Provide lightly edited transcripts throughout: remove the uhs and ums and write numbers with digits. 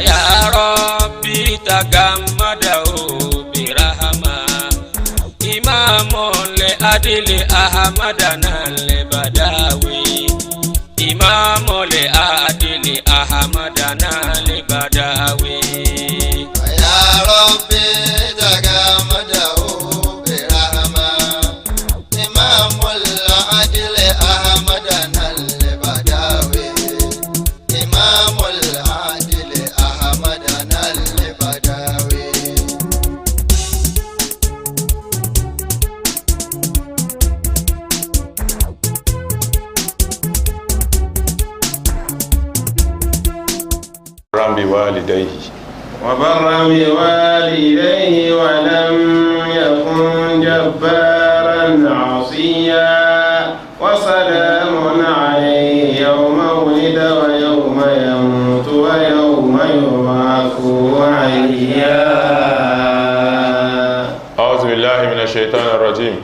Ya Rabbi tagammadahu birahama Imamul adli Ahmadana al-Badawi Imamul adli Ahmadana al-Badawi Ya Rabbi tagammadahu birahama Imamul adli Ahmadana al-Badawi Imamul adli Ahmadana al-Badawi بوالديه وبرا بوالديه ولم يكن جبارا عصيا وسلام عليه يوم ولد ويوم يموت ويوم يبعث حيا. أعوذ بالله من الشيطان الرجيم.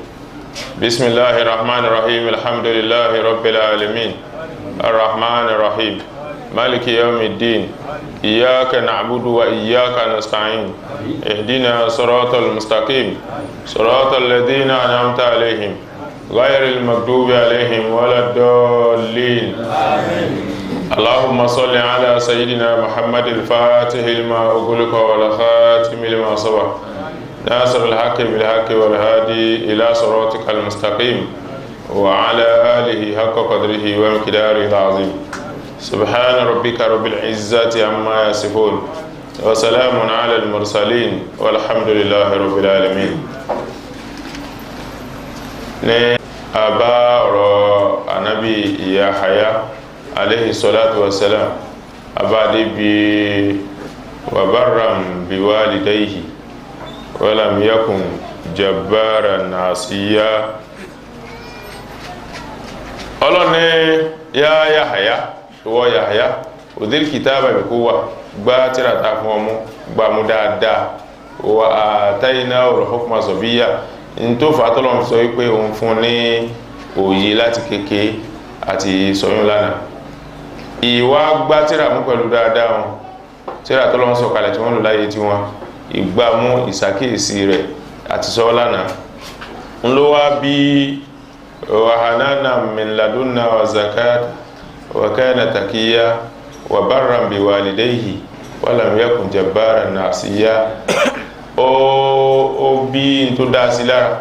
بسم الله الرحمن الرحيم. الحمد لله رب العالمين الرحمن الرحيم مالك يوم الدين إياك نعبد وإياك نستعين اهدنا صراط المستقيم صراط الذين أنعمت عليهم غير المغضوب عليهم ولا الضالين اللهم صل على سيدنا محمد الفاتح لما أغلق والخاتم لما سبق ناصر الحق بالحق والهادي إلى صراطك المستقيم وعلى آله حق قدره ومقداره العظيم سبحان ربك رب العزة عما يصفون وسلام على المرسلين والحمد لله رب العالمين. ní àbá ọ̀rọ̀ Ànábì Yahya alayhi salatu wassalam abade bi wa barram bi walidayhi wa lam yakun jabbaran asiya. Ọlọ́ni ya Yahya ìwọ Yahya òdìrí kìtàbà ìkówà gbá tírata fún ọmọ gbà mú dáadáa wà àtàyíná ọ̀rọ̀ hukma sabiyya in tó fàtọ́lọ̀ sọ wípé òun fún ní òye láti kéèké àti sọyún lánàá ìwà gbá tíra mú pẹ̀lú dáadáa wọn tíra tọ́lọ̀ sọ kalẹ̀ tí wọ́n lò láyé tí wọ́n ìgbà mú ìsàkíyèsí rẹ̀ àti sọ lánàá ń ló wá bí وحنانا من لدنا وزكاة وكان تقيا وبرا بوالديه ولم يكن جبارا عصيا ó bí n tó dá sí lára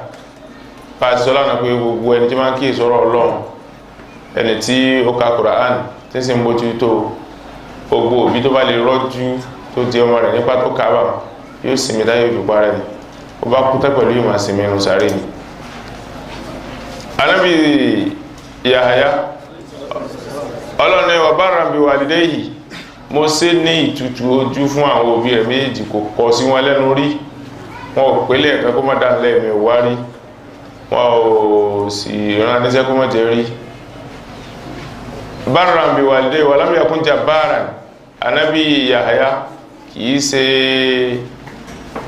pàtí sọ lánàá pé gbogbo ẹni tí máa ń kí ìsọ̀rọ̀ Ọlọ́run ẹni tí ó ka Quran tí sì ń bójú tó gbogbo òbí tó bá lè rọ́jú tó di ọmọ rẹ̀ nípa tó kábà yóò sinmi táyé òjò parẹ́ ni ó bá kú tẹ́ pẹ̀lú ìmọ̀ sinmi inú sáré ni. Ànábì Yahya ọlọ́ni wa barran bi walidayhi mo ṣe ní ìtutù ojú fún àwọn òbí rẹ̀ méjì kò kọ sí wọn lẹ́nu rí wọn ò pélé ẹ̀kan kó má dá lẹ́ẹ̀mí wá rí wọn ò sì rán níṣẹ́ kó má jẹ rí barran bi walidayhi wa lam yakun jabbaran. Ànábì Yahya kìí ṣe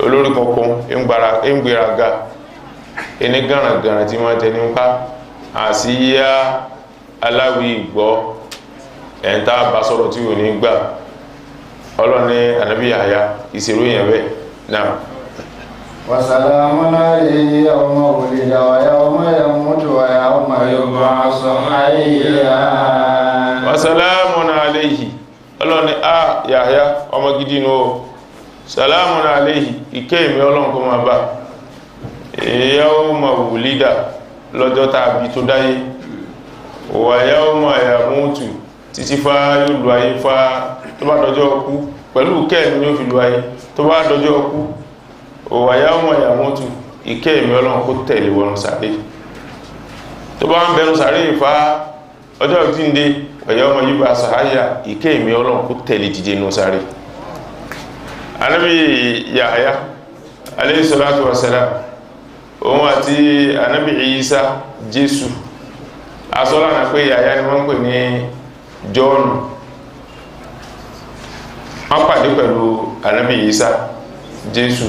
olórí kankan ń gbéraga ẹni gàràngàrà tí wọ́n tẹ nípa àsíyá aláwí ìgbọ́ ẹ̀ntà bá sọ̀rọ̀ tí ò ní gbà ọlọ́ni Ànábì Yahya ìṣèrò èèyàn bẹ́ẹ̀ náà. وسلام عليه يوم ولد ويوم يموت ويوم يبعث حيا. وسلام عليه ọlọ́ni a Yahya ọmọ gidi nù ó salamun alayhi ìkẹ́ ìmì Ọlọ́run kó máa bá yawma wulida lọ́jọ́ tàbí tó dáyé wa yawma yamutu títí fá yóò lù ayé fá tó bá dọjọ́ ọkú pẹ̀lú kẹ́ẹ̀mí yóò fi lù ayé tó bá dọjọ́ ọkú wa yawma yamutu ìkẹ́ ìmì Ọlọ́run kó tẹ̀lé wọnú sàárè tó bá ń bẹnu sàárè fá ọjọ́ ìtìndé wa yawma yub'asu hayya ìkẹ́ ìmì Ọlọ́run kó tẹ̀lé dìde nù sàárè. Ànábì Yahya alayhi salatu wassalam òun àti Ànábì Isa Jésù asọ́lá náà pé Yahya ni wọ́n ń pè ní John wọ́n pàdé pẹ̀lú Ànábì Ìsá Jésù.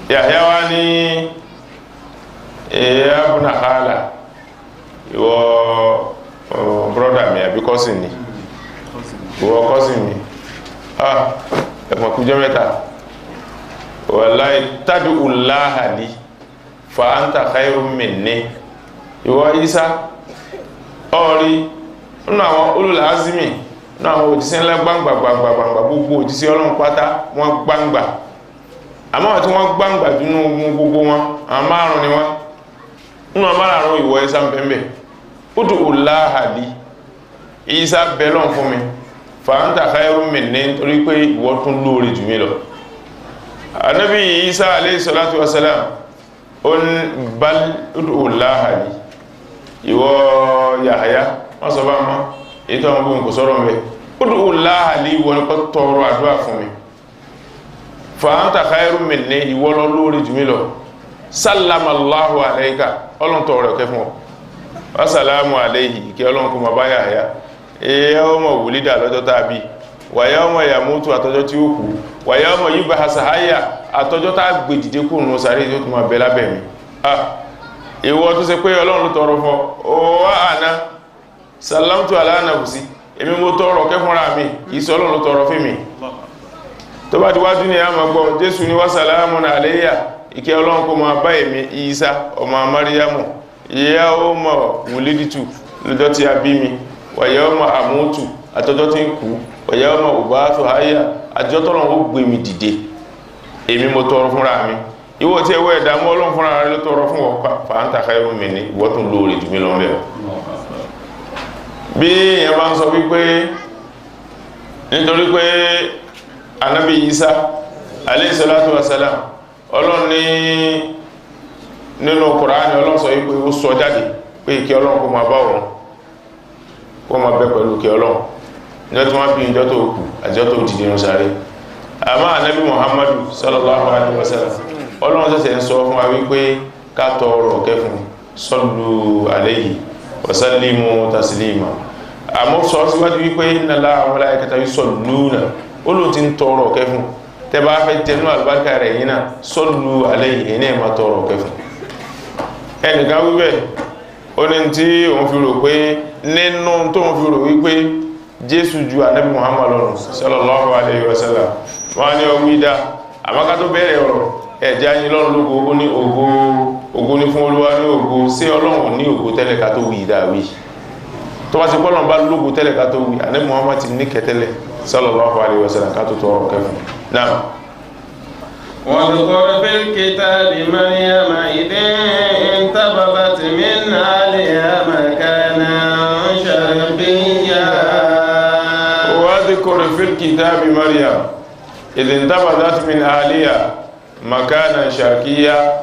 Yahya wá ní abúna khala ìwọ brọ́dà mi àbí cousin ni ìwọ cousin mi ẹ̀pọ̀ kújọ́ mẹ́ta wallahi tad'u Allaha li fa anta khayrun minni. Ìwọ Ìsá ọ̀rí nínú àwọn ulul azmi nínú àwọn òjíṣẹ́ ńlá gbangba gbogbo òjíṣẹ́ Ọlọ́run pátá wọ́n gbangba, àmọ́ tí wọ́n gbangba dúnú gbogbo wọn àwọn márùn ni wọ́n nínú márùn ìwọ Ìsá bẹ̀m̀bẹ̀ ud'u Allaha li Ìsá bẹ̀lọ́n fún mi fa anta khayrun minni torí pé ìwọ tún lóore jù mí lọ. Ànábì Ìsá alayhi salatu wassalam bal ud'u Allaha li ìwọ Yahya wọ́n sọ bá mọ́ èyí tó wọ́n gbóhùn kò sọ́rọ̀ mẹ́ ud'u Allaha li ìwọ ní kọ́ tọrọ àdúrà fún mi fa anta khayrun minni ìwọ lọ lórí jù mí lọ sallama Allahu alayka ọlọ́n tọrọ ẹ̀kẹ́ fún ọ wa salamu alayhi kí ọlọ́n kò mọ̀ bá Yahya yawma wulida lọ́jọ́ tàbí wa yawma yamutu àtọjọ́ tí ó kú wa yawma yub'asu hayya àtọjọ́ tá gbèdìdé kò nù sàárè tó tún máa bẹ lábẹ́ mi. Ìwọ tó ṣe pé Ọlọ́run ló tọrọ fún ọ wá àná salamtu ala nafsi èmi mo tọrọ kẹ́ fúnra mi kìí sọ Ọlọ́run ló tọrọ fún mi. Tó bá ti wájú ní àmà gbọ́ Jésù ní wa salamun alayya ìkẹ́ Ọlọ́run kó máa bá èmi Ìsá ọmọ Maryamu yawma wuliditu lọ́jọ́ tí a bí mi wa yawma amutu àtọjọ́ tí ń kú wa yawma ub'athu hayya àjọ tọ́lọ́run ó gbé mi dìde èmi mo tọrọ fúnra mi. Ìwọ tí ẹwọ́ ẹ̀dàmú Ọlọ́run fúnra rẹ̀ ló tọrọ fún ọ̀pá fa anta khayrun minni ìwọ tún lóore jù mí lọ mẹ́rọ. Bí èèyàn bá ń sọ wípé nítorí pé Ànábì Ìsá alayhi salatu wassalam Ọlọ́run ní nínú Kùránì Ọlọ́run sọ wípé ó sọ jáde pé ìkẹ́ Ọlọ́run kó máa bá òun kó máa bẹ pẹ̀lú ìkẹ́ Ọlọ́run ní ọjọ́ tí wọ́n bí ìjọ tó kù àti ọjọ́ tó dìde nù sáré. Àmọ́ Ànábì Muhammadu sallallahu alaihi wasallam Ọlọ́run ṣẹ̀ṣẹ̀ ń sọ fún wa wípé ká tọrọ ọ̀kẹ́ fún sallu alayhi wa sallimu taslima. Àmọ́ sọ síwájú wípé inna Allaha wa malaikatahu yusalluna Ọlọ́run ti ń tọrọ ọ̀kẹ́ fún tẹ bá fẹ́ tẹnu àlùbáríkà rẹ̀ yìí náà sallu alayhi ẹ̀yìn náà máa tọrọ ọ̀kẹ́ fún. Ẹnìkan wíbẹ̀ ó ní tí òun fi rò pé nínú tó òun fi rò wípé Jésù ju Ànábì Muhammad lọ́rùn sallallahu alayhi wa sallam wọ́n ní ọwí dá àmọ́ká tó bẹ̀rẹ̀ ọ̀rọ̀ ẹ̀já yín lọ́rùn lógo ó ní ògo ní fún Olúwa ní ògo sí Ọlọ́run ní ògo tẹ́lẹ̀ ká tó wí ìdáwí tó bá ti pọ́lọ̀ bá lógo tẹ́lẹ̀ ká tó wí Ànábì Muhammad ti ní kẹtẹ́lẹ̀ sallallahu alaihi wasallam ká tó tọrọ kẹfún náà. واذكر في الكتاب مريم إذ انتبذت من أهلها مكانا شرقيا واذكر في الكتاب مريم إذ انتبذت من أهلها مكانا شرقيا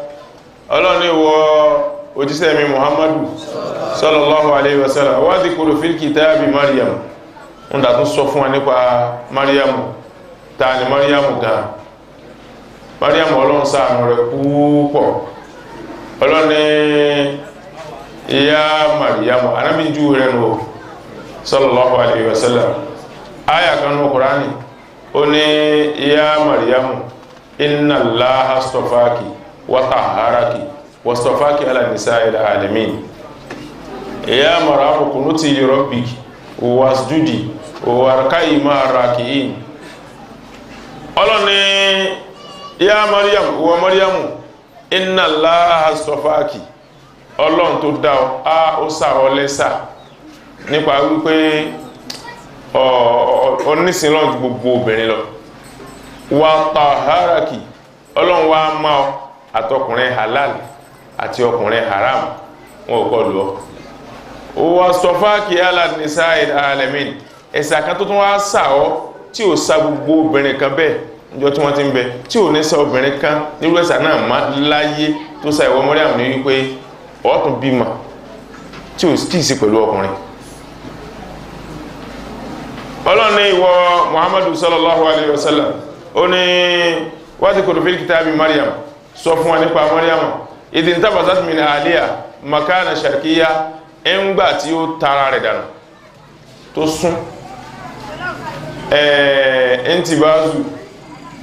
Ọlọ́run ní wọ òjíṣẹ́ mi Muhammadu sallallahu alaihi wasallam wadhkur fil kitabi Maryam ń dà tún sọ fún wa nípa Maryamu ta ni Maryamu gan. Maryamu Ọlọ́run ṣàánú rẹ̀ púpọ̀. Ọlọ́run ní ìyá Maryamu Ànábì jú rẹ̀ nù sallallahu alaihi wasallam aya kan nù Kùránì ó ní ìyá Maryamu inna Allaha astafaki wa tahharaki wastafaki ala nisa'il alamin ya Maryamu kunuti li rabbiki wasjudi warka'i ma'ar raki'in. Ọlọ́run ní ya Maryam wa Maryamu inna Allaha astafaki Ọlọ́run tó dá ọ ó sà ọ lẹ́sà nípa wípé onísìn lọ́n ju gbogbo obìnrin lọ wa tahharaki Ọlọ́run wá máa ọ àtọkùnrin halal àti ọkùnrin haram wọn ò kọlù ọ wa stafaki ala nisa'il alamin ẹ̀sà kan tó tún wá sà ọ tí ò sa gbogbo obìnrin kan bẹ́ẹ̀ níjọ́ tí wọ́n ti ń bẹ tí ò ní sa obìnrin kan nírú ẹ̀sà náà má láyé tó sa ìwọ Maryam ní wípé ọ̀tún bímọ tí ò tí ì sí pẹ̀lú ọkùnrin. Ọlọ́run ní ìwọ Muhammadu sallallahu alaihi wasallam ó ní wadhkur fil kitabi Maryam sọ fún wa nípa Maryam idh intabazat min ahliha makana sharqiyya ńgbà tí ó tara rẹ̀ dànù tó sún intibazu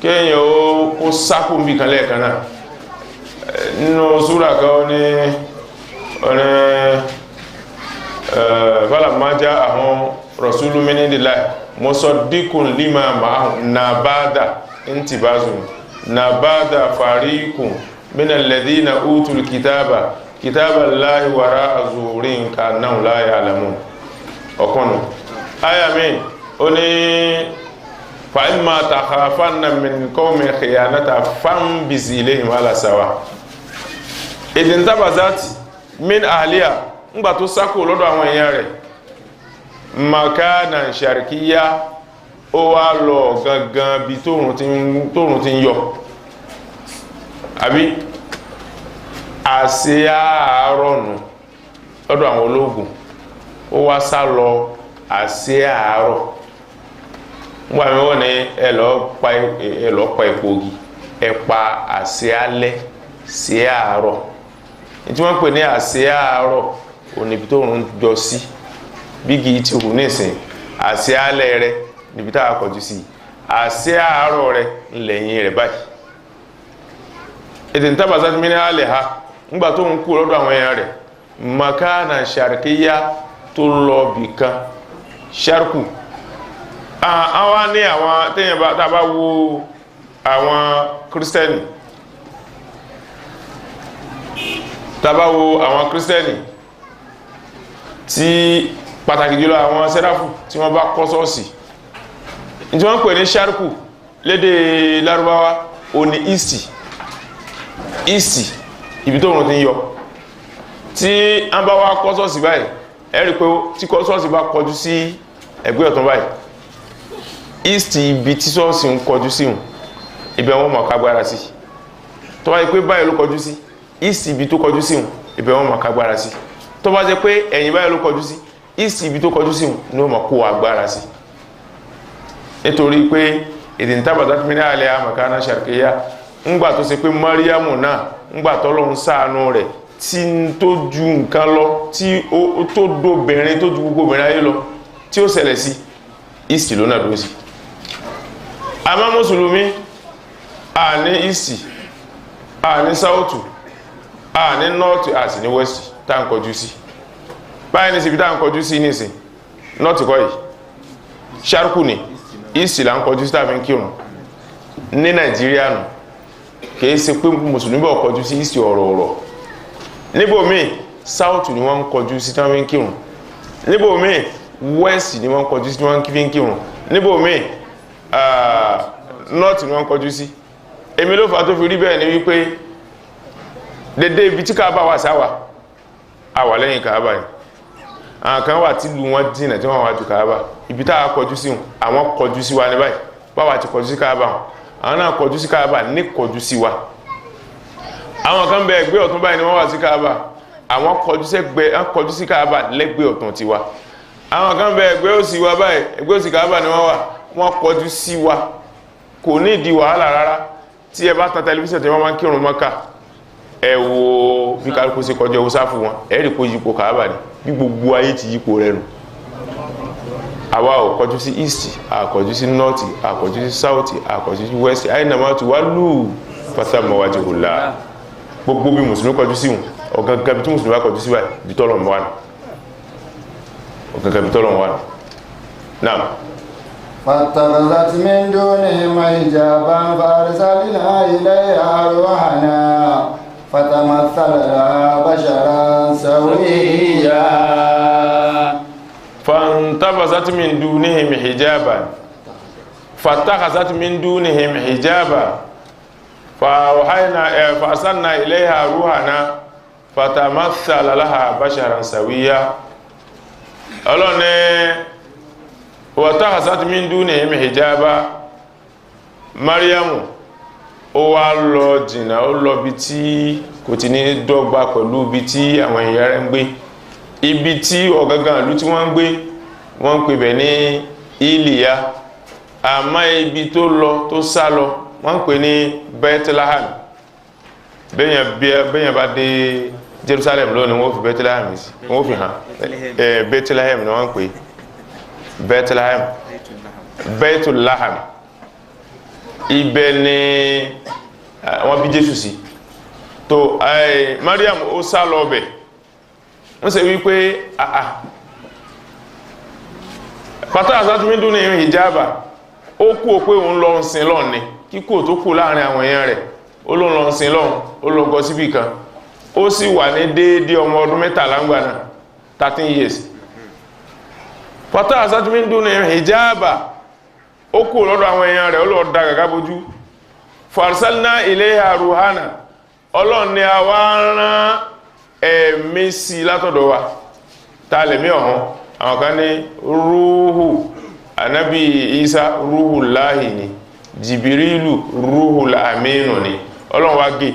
kéèyàn ó sákò ń bí kan lẹ́ẹ̀kan náà nínú súra kan ní falamma ja'ahum rasulun min indillahi musaddiqun lima ma'ahum nabada intibazu nabada fariqun min alladhina utul kitaba kitaballahi wara'a zuhurin ka'annahum la ya'lamun ọ̀kọ́nù ayamin ó ní fa imma takhafanna min qawmin khiyanata fambiz ilayhim ala sawa idin tabazat min ahliya ńgbà tó sákò lọ́dọ̀ àwọn èèyàn rẹ̀ makana sharkiya ó wá lọ gangan bí tóòrùn ti ń yọ àbí àṣẹ àárọ̀ nù lọ́dọ̀ àwọn ológun ó wá sá lọ àṣẹ àárọ̀ wọ́n àmì wọ́n ní ẹ̀lọ́pa ìpògì ẹ̀pa àṣẹ alẹ́ sí àárọ̀ tí wọ́n pè ní àṣẹ àárọ̀ oníbi tó rùn jọ sí bígi tí rùn nísìn àṣẹ alẹ́ rẹ níbi tá a kọjú sí àṣẹ àárọ̀ rẹ lẹ́yìn rẹ̀ báyìí ètò ìtàbàsá ti mìíràn alẹ́ ha ńgbà tó ń kú lọ́dọ̀ àwọn èèyàn rẹ̀ makana sharkiya tó lọ bìkan sharku àwọn ní àwọn tẹ́yìn bá tàbá wo àwọn kírísítẹ́nì tí pàtàkì jùlọ àwọn sẹ́ráfù tí wọ́n bá kọ́ sọ́ọ̀sì tí wọ́n pè ní sharku lédè lárúbáwá o ní east ibi tó rùn ti ń yọ tí a bá wá kọ́ sọ́ọ̀sì báyìí ẹ̀rí pé tí kọ́ sọ́ọ̀sì bá kọjú sí ẹgbẹ́ ọ̀tún báyìí east ibi tí sọ́ọ̀sì ń kọjú sí hùn ibẹ̀ wọ́n máa kágbára sí tó bá jẹ́ pé báyìí ló kọjú sí east ibi tó kọjú sí hùn ibẹ̀ wọ́n máa kágbára sí tó bá jẹ́ pé ẹ̀yìn báyìí ló kọjú sí east ibi tó kọjú sí hùn ni wọ́n máa kó agbára sí nítorí pé èdè ìtàbàtà tí mìíràn alẹ́ àmàkánná sharkiya ńgbà tó ṣe pé Mariamu náà ńgbà tọ́lọ́run ṣàánú rẹ̀ tí ń tó ju nǹkan lọ tí ó tó dóbìnrin tó ju gbogbo obìnrin ayé lọ tí ó ṣẹlẹ̀ sí east ló náà dúró sí àmọ́ mùsùlùmí a ní east a ní south a ní north a sì ní west tá à ń kọjú sí báyìí ní síbi tá à ń kọjú sí nísìn north kọ́ yìí sharku ni east là ń kọjú sí tàbí ń kírun ní Nàìjíríà nù kìí ṣe pé mùsùlùmí bọ̀ kọjú sí east ọ̀rọ̀ níbòmíì south ni wọ́n ń kọjú sí tí wọ́n fi ń kírun níbòmíì west ni wọ́n ń kọjú sí tí wọ́n fi ń kírun níbòmíì north ni wọ́n ń kọjú sí èmi ló fà tó fi rí bẹ́ẹ̀ ni wípé dédé ibi tí Káàbà wà sáwà àwà lẹ́yìn Káàbà yìí àwọn kan wà tí lu wọn dínà tí wọ́n wá ju Káàbà ibi tá a kọjú sí àwọn kọjú sí wa ní báyìí báwa ti kọjú sí Káàbà àwọn náà kọjú sí Káàbà ní kọjú sí wa àwọn kan bẹ ẹgbẹ́ ọ̀tún báyìí ni wọ́n wà sí Káàbà àwọn kọjú sí Káàbà lẹ́gbẹ́ ọ̀tún tiwa àwọn kan bẹ ẹgbẹ́ òsì wa báyìí ẹgbẹ́ òsì Káàbà ni wọ́n kọjú sí wa kò ní ìdí wàhálà rárá tí ẹ bá tan tẹlifíṣàn tí wọ́n máa ń kírun Mákà ẹ wo bí kálukú sí kọjú ẹwọ sáfù wọn ẹ rí kó yípo Káàbà ní bí gbogbo ayé ti yípo rẹ̀ nù àwa ò kọjú sí east àkọjú sí north àkọjú sí south àkọjú sí west àyínàmá tó wá lù fatamma wajhullah gbogbo bí mùsùlùmí kọjú sí wọn ọ̀gangan bí tí mùsùlùmí bá kọjú sí wáyé bí tọ́lọ̀ mọ́ wà ní ọ̀gangan bí tọ́lọ̀ mọ́ wà ní náà. فاتخذت من دونهم حجابا فأرسلنا إليها روحنا فتمثل لها بشرا سويا فانتبذت من دونهم حجابا فاتخذت من دونهم حجابا فأرسلنا إليها روحنا فتمثل لها بشرا سويا ọlọ́ni watakhazat min dunihim hijaba Mariamu ó wá lọ jìnnà ó lọ bí tí kò ti ní dọ́gba pẹ̀lú bí tí àwọn èèyàn rẹ̀ ń gbé ibi tí ọ̀gangan ìlú tí wọ́n ń gbé wọ́n ń pè bẹ̀ ní Iliya àmọ́ ibi tó lọ tó sá lọ wọ́n ń pè ní Bethlehem bẹ́yàn bá dé Jerusalem lónìí wọ́n fi Bethlehem sí wọ́n fi hàn Bethlehem ni wọ́n ń pè Bethlehem Bethlehem ibẹ̀ ni wọ́n bí Jésù sí tó Mariam ó sá lọ bẹ̀ wọ́n ṣe wípé pátá àsátúmídún ní hijaba ó kú ó pé òun lọ sin lọ́n ni kíkò tó kù láàrin àwọn èèyàn rẹ̀ ó ló lọ sin lọ́n ó lọ gọ síbì kan ó sì wà ní déédé ọmọ ọdún 13 ńgbà náà 13 years pátá àsátúmídún ní hijaba ó kú lọ́dọ̀ àwọn èèyàn rẹ̀ ó lọ da gàgá bójú farsalna ilayha ruhana ọlọ́run ni a wá rán ẹ̀mí sí látọ̀dọ̀ wa ta lẹ̀mí ọ̀hún àwọn kan ní rúhù anábì Isa rúhù láhì ni jìbìrìlù rúhù láàmínù ni ọlọ́run wá gé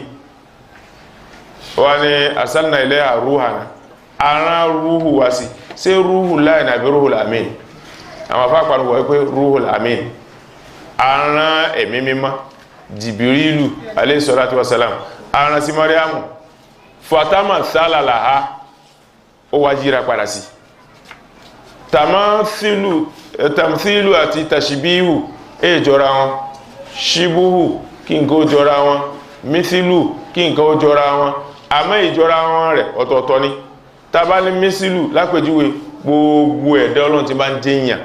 wá ní arsalna ilayha ruhana arán rúhù wá sí ṣé rúhù láhì ní àbí rúhù láàmínù àwọn afáàpàá wọ́n pé rúhù láàmínù arán ẹ̀mí mímọ́ jìbìrìlù alayhi salatu wassalam aràn sí Mariamu fatama sálàlàá ó wá jíra padà sí tamthilu àti tashibihu jọra wọn shibuhu kí nǹkan ó jọra wọn mithilu kí nǹkan ó jọra wọn àmọ́ ìjọra wọn rẹ̀ ọ̀tọ̀ọ̀tọ̀ ni tàbá ní mithilu lápèjúwe gbogbo ẹ̀dá Ọlọ́run tí bá ń jẹ́yàn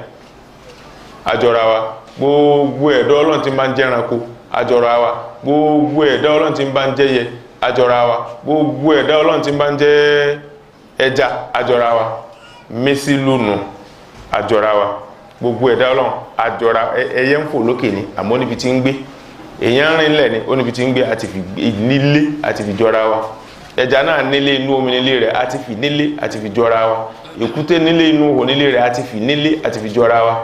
àjọra wa gbogbo ẹ̀dá Ọlọ́run tí bá ń jẹ́ranko àjọra wa gbogbo ẹ̀dá Ọlọ́run tí bá ń jẹ́yẹ àjọra wa gbogbo ẹ̀dá Ọlọ́run tí bá ń jẹ́ ẹja àjọra wa mẹ́sílùnù àjọra wa gbogbo ẹ̀dá Ọlọ́run àjọra ẹyẹ ń fò lókè ní àmọ́ níbi tí ń gbé èyàn rìn lẹ̀ ní ó níbi tí ń gbé àti fi nílé àti fi jọra wa ẹja náà nílé inú omi nílé rẹ̀ àti fi nílé àti fi jọra wa èkúté nílé inú ihò nílé rẹ̀ àti fi nílé àti fi jọra wa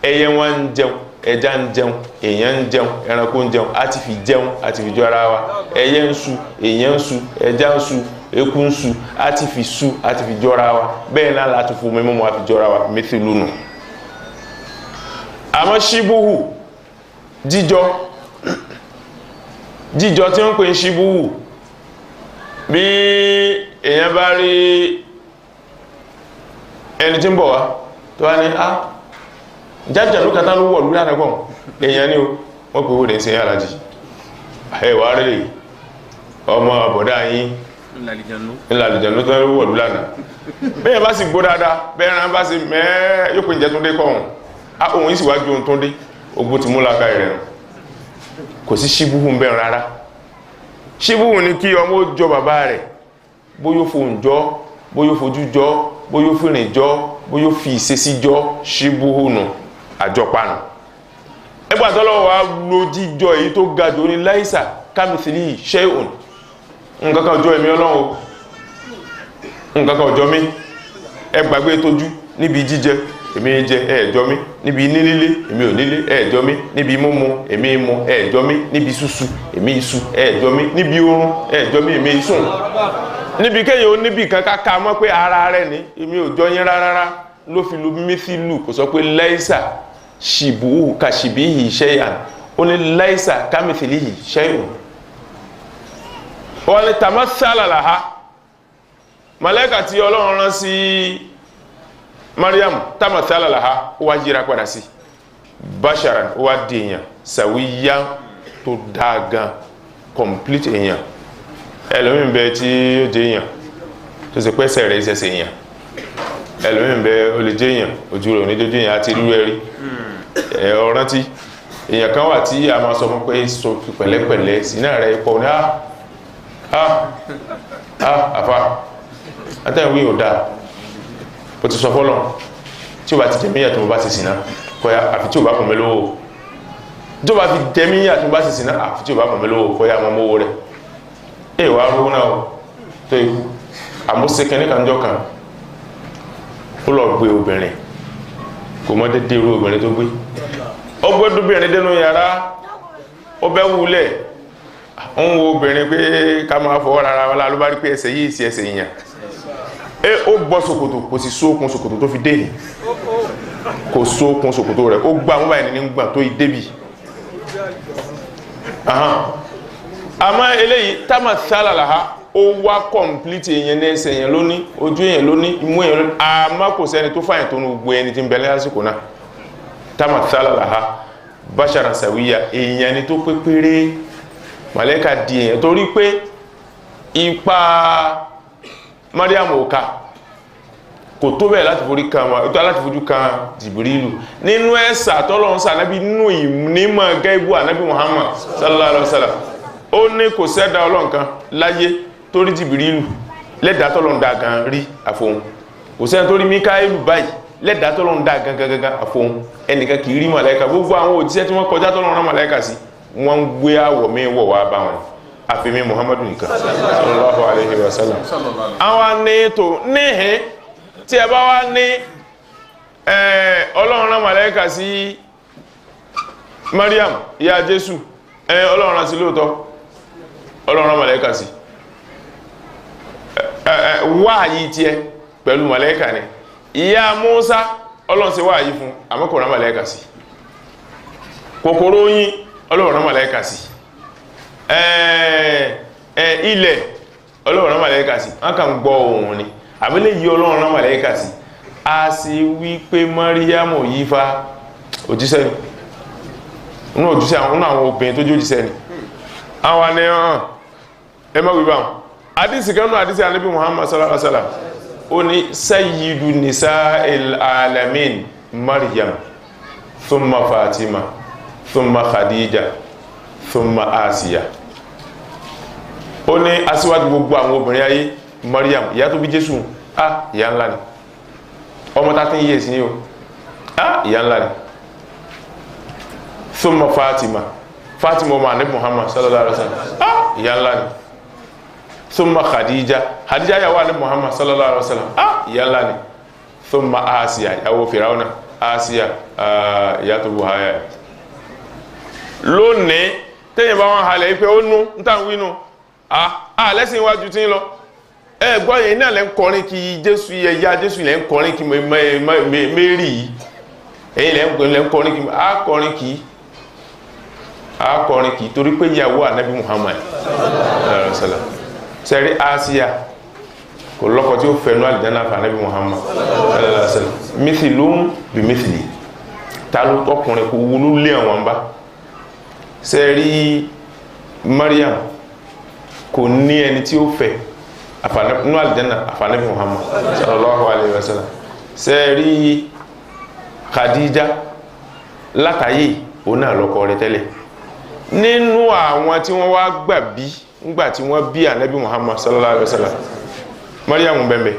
ẹyẹ wọn ń jẹun ẹja ń jẹun èèyàn ń jẹun ẹranko ń jẹun àti fi jẹun àti fi jọra wa ẹyẹ ń su èèyàn ń su ẹja ń su eku ń su àti fi su àti fi jọra wa bẹ́ẹ̀ náà láti fún mi mọ́ àfi jọra wa mẹ́tìlúnù àmọ́ ṣíbúhù jíjọ tí wọ́n pè ń ṣíbúhù bí èèyàn bá rí ẹni tí ń bọ̀ wá tó wá ní jájá ló kàtà ló wọ̀ lórí àdàgbọ̀n èèyàn ní o wọ́n pè wòrè sí alájì ẹwà rẹ̀ ọmọ àbọ̀dá yín ńlàlìjànú tó wọ̀ lórí àdà bẹ́ẹ̀ bá sì gbó dáadáa bẹ́ẹ̀ rán bá sì mẹ́ẹ̀ yóò pè jẹ́ tó dé kọ́hùn ohun ìsìwájú ohun tó dé ogbó ti mú lága rẹ̀ kò sí ṣíbúhù ń bẹ̀rẹ̀ rárá ṣíbúhù ní kí ọmọ ó jọ bàbá rẹ̀ bóyó fohùn jọ bóyó fojú jọ bóyó fìrìn jọ bóyó fi ìṣesí jọ ṣíbúhù nù àjọpánu ẹgbàtọ́lọ́wọ́ wa lo jíjọ èyí tó ga jù ní láìsà kámìtìlì ṣẹ́hùn nǹkan kan ọjọ́ ẹ̀mí Ọlọ́run nǹkan kan ọjọ́ mi ẹgbàgbé tójú níbi jíjẹ èmi jẹ ẹ̀ẹ̀jọ́ mi níbi nílílé èmi ò nílé ẹ̀ẹ̀jọ́ mi níbi múmu èmi mu ẹ̀ẹ̀jọ́ mi níbi súsú èmi sú ẹ̀ẹ̀jọ́ mi níbi oorun ẹ̀ẹ̀jọ́ mi èmi sùn níbi kéyàn ó níbi kan káka mọ́ pé ara rẹ̀ ní èmi ò jọ yín rárá ló fi lu mísìlù kò sọ pé láìsà ṣìbùhù kàṣìbíhì ṣẹ́yàn ó ní láìsà kámìtìlìhì ṣẹ́yàn wọ́n ní tàmá sálàlàá màláíkà tí Ọlọ́run rán sí Mariam tàmá sálàlàá ó wá yíra padà sí basharan ó wá di èèyàn sàwíyá tó dágan complete èèyàn ẹlòmíì bẹ tí ó jẹ èèyàn tó sì pẹ́sẹ̀ rẹ̀ ìṣẹ̀ṣẹ̀ èèyàn ẹlòmíì bẹ ó lè jẹ èèyàn ojú rẹ̀ oníjójú èèyàn àti irú ẹ̀rí ọ̀rántí èèyàn kan wà tí a máa sọ fún pé sọ pẹ̀lẹ́pẹ̀lẹ́ sínú rẹ̀ pọ̀ ní àfà àtẹ̀wé ò dáa ó ti sọ fọ́lọ̀ tí ó bá ti jẹ̀míyà tó bá ti sìnà kọ́yá àfi tí ó bá pọ̀ mẹ́lówó tí ó bá fi jẹ̀míyà tó bá ti sìnà àfi tí ó bá pọ̀ mẹ́lówó kọ́yá mọ́ mówó rẹ̀ èèwà rówó náà tó ikú àmúṣekẹ́ ní kanjọ́ kan ó lọ gbé obìnrin kò mọ́ dédé irú obìnrin tó gbé ó gbọ́dúbìnrin dénú yàrá ó bẹ́ wulẹ̀ ń wo obìnrin pé ká máa fọwọ́ rárá wọn lálọ́ bá rí pé ẹsẹ̀ yìí sí ẹsẹ̀ yìnyàn ó gbọ́ ṣòkòtò kò sì sókun ṣòkòtò tó fi dé kò sókun ṣòkòtò rẹ̀ ó gbà wọ́n báyìí ní gbà tó débì àmọ́ eléyìí támà sálàlàá ó ó wá complete èèyàn ní ẹsẹ̀ èèyàn lóní ojú èèyàn lóní imú èèyàn lóní àmọ́ kò sẹ́ni tó fàyàn tó ní gbogbo ẹni tí ń bẹ lásìkò náà tamathala laha basharan sawiya èèyàn ni tó pé péré màlẹ́kà di èèyàn torí pé ipa Mariam ò ká kò tó bẹ́ẹ̀ láti fojú kan Jìbìrìlù nínú ẹ̀sà tọ́lọ́run sà nábì nínú ìnímọ̀ gẹ́gbù ànábì Muhammad sallallahu alaihi wasallam ó ní kò sẹ́dá Ọlọ́run kan láyé torí Jìbìrìlù lẹ́dàá tọ́lọ́run dá gan rí àfohun kò sẹ́ni torí Míkáílù báyìí lẹ́dàá tọ́lọ́run dá gangan àfohun ẹnìkan kì í rí màláíkà gbogbo àwọn òjíṣẹ́ tí wọ́n kọjá tọ́lọ́run rán màláíkà sí wọ́n ń gbé àwọ̀ mi wọ̀ wá bá wọn àfihàn Muhammadu nìkan sallallahu alaihi wasallam àwọn ní tó níhìn tí ẹ bá wá ní Ọlọ́run rán màláíkà sí Mariam ìyá Jésù Ọlọ́run rán sí lóòótọ́ Ọlọ́run rán màláíkà sí wáàyí tí ẹ pẹ̀lú màláíkà ni ìyá Mùsá Ọlọ́run ṣe wáàyí fún àmọ́ kò rán màláíkà sí kòkòrò yín Ọlọ́run rán màláíkà sí ilẹ̀ Ọlọ́run rán màláíkà sí wọ́n kàn gbọ́ ohùn ni àbílẹ̀ yìí Ọlọ́run rán màláíkà sí a sì wí pé Mariam yìí fa òjíṣẹ́ ni inú òjíṣẹ́ àwọn obìnrin tó jójíṣẹ́ ni àwọn ni ẹ má wíwá àdísì kanú àdísì ànábì Muhammad sallallahu alaihi wasallam ó ní sayyidu nisa'il alamin Maryam thumma Fatima thumma Khadija thumma Asiya ó ní aṣíwájú gbogbo àwọn obìnrin ayé Maryam ìyá tó bí Jésù ìyá ńlá ni ọmọ 13 years ni o ìyá ńlá ni thumma Fatima ọmọ ànábì Muhammad sallallahu alaihi wasallam ìyá ńlá ni thumma Khadija yàwó ànábì Muhammad sallallahu alaihi wasallam ìyá ńlá ni thumma Asiya yàwó Fìráúnà Asiya ìyá tó bú háyà lónìí tẹ́yìn bá wọn halẹ̀ pé ó nú ń tàn wínú lẹ́sìn iwájú tí ń lọ gbọ́ yẹn náà lẹ́ ń kọrin kí Jésù ẹ̀yà Jésù lẹ́ ń kọrin kí Mary yìí ẹ̀yìn lẹ́ ń kọrin kí akọrin kì í torí pé ìyàwó ànábì Muhammad sẹ́rí Asiya kò lọ́kọ tí ó fẹ́nu àlìjáná fún ànábì Muhammad mithilum bí mithili ta ló tọkùnrin kò wúlú lé àwọn bá sẹ́rí Mariam kò ní ẹni tí ó fẹ́ nínú àlìjáná ànábì Muhammad sallallahu alaihi wasallam sẹ́rí Khadija látàyè òun náà lọ́kọ rẹ̀ tẹ́lẹ̀ nínú àwọn tí wọ́n wá gbà bí ńgbà tí wọ́n bí ànábì Muhammad sallallahu alaihi wasallam Mariam bẹ̀mẹ̀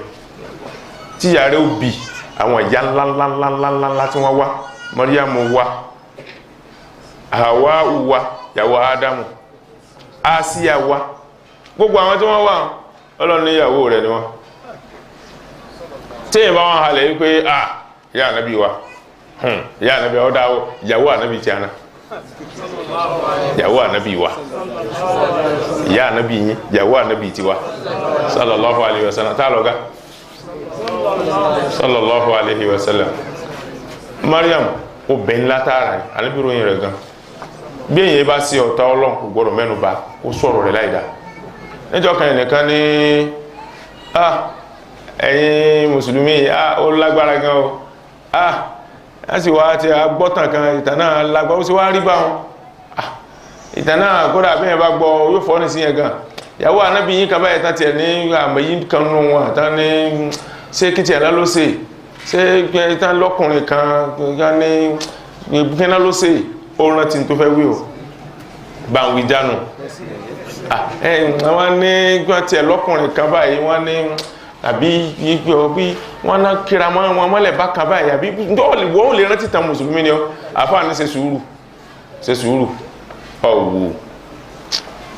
tí yàrá ó bí àwọn ìyá ńláńláńláńláńlá tí wọ́n wá Mariam wá Hawa wá yàwó Ádámù Asiya wá gbogbo àwọn tí wọ́n wá Ọlọ́run ní ìyàwó rẹ̀ ni wọ́n tí ìbá wọn halẹ̀ wípé ìyá ànábì wa ìyá ànábì ọ̀dá ìyàwó ànábì tí a náà yàwó ànábì wa ìyá ànábì yín yàwó ànábì tiwa sallallahu alaihi wasallam tá lọ́gá sallallahu alaihi wasallam Mariam obìnrin látara ní ànábì ròyìn rẹ̀ gan bí èyàn bá sí ọ̀tá Ọlọ́run kò gbọ́dọ̀ mẹ́nu bà ó sọ̀rọ̀ rẹ̀ láìdá níjọ́ kan ẹnìkan ní ẹ̀yin mùsùlùmí ó lágbára gan o láti wá tí a gbọ́tàn kan ìtànà lágbà ó sì wá rí bá wọn ìtànà kódà bí ẹ bá gbọ́ yóò fọ́ ní sí yẹn gan ìyàwó ànábì yín kan báyìí tán tiẹ̀ ní àmọ̀yí kan nù wọn tán ní ṣé kí tiẹ̀ náà ló ṣe ṣé tán lọ́kùnrin kan ní kí náà ló ṣe ó rántí tó fẹ́ wí o bá ń wí jánu wọ́n ní kí wọ́n tiẹ̀ lọ́kùnrin kan báyìí wọ́n ní àbí yígbé ọbí wọn náà kíra wọn mọ́lẹ̀ bá kan báyìí àbí wọ́n lè rántí tàn mùsùlùmí ni ọ àfáà ní ṣe sùúrù ọ̀wọ̀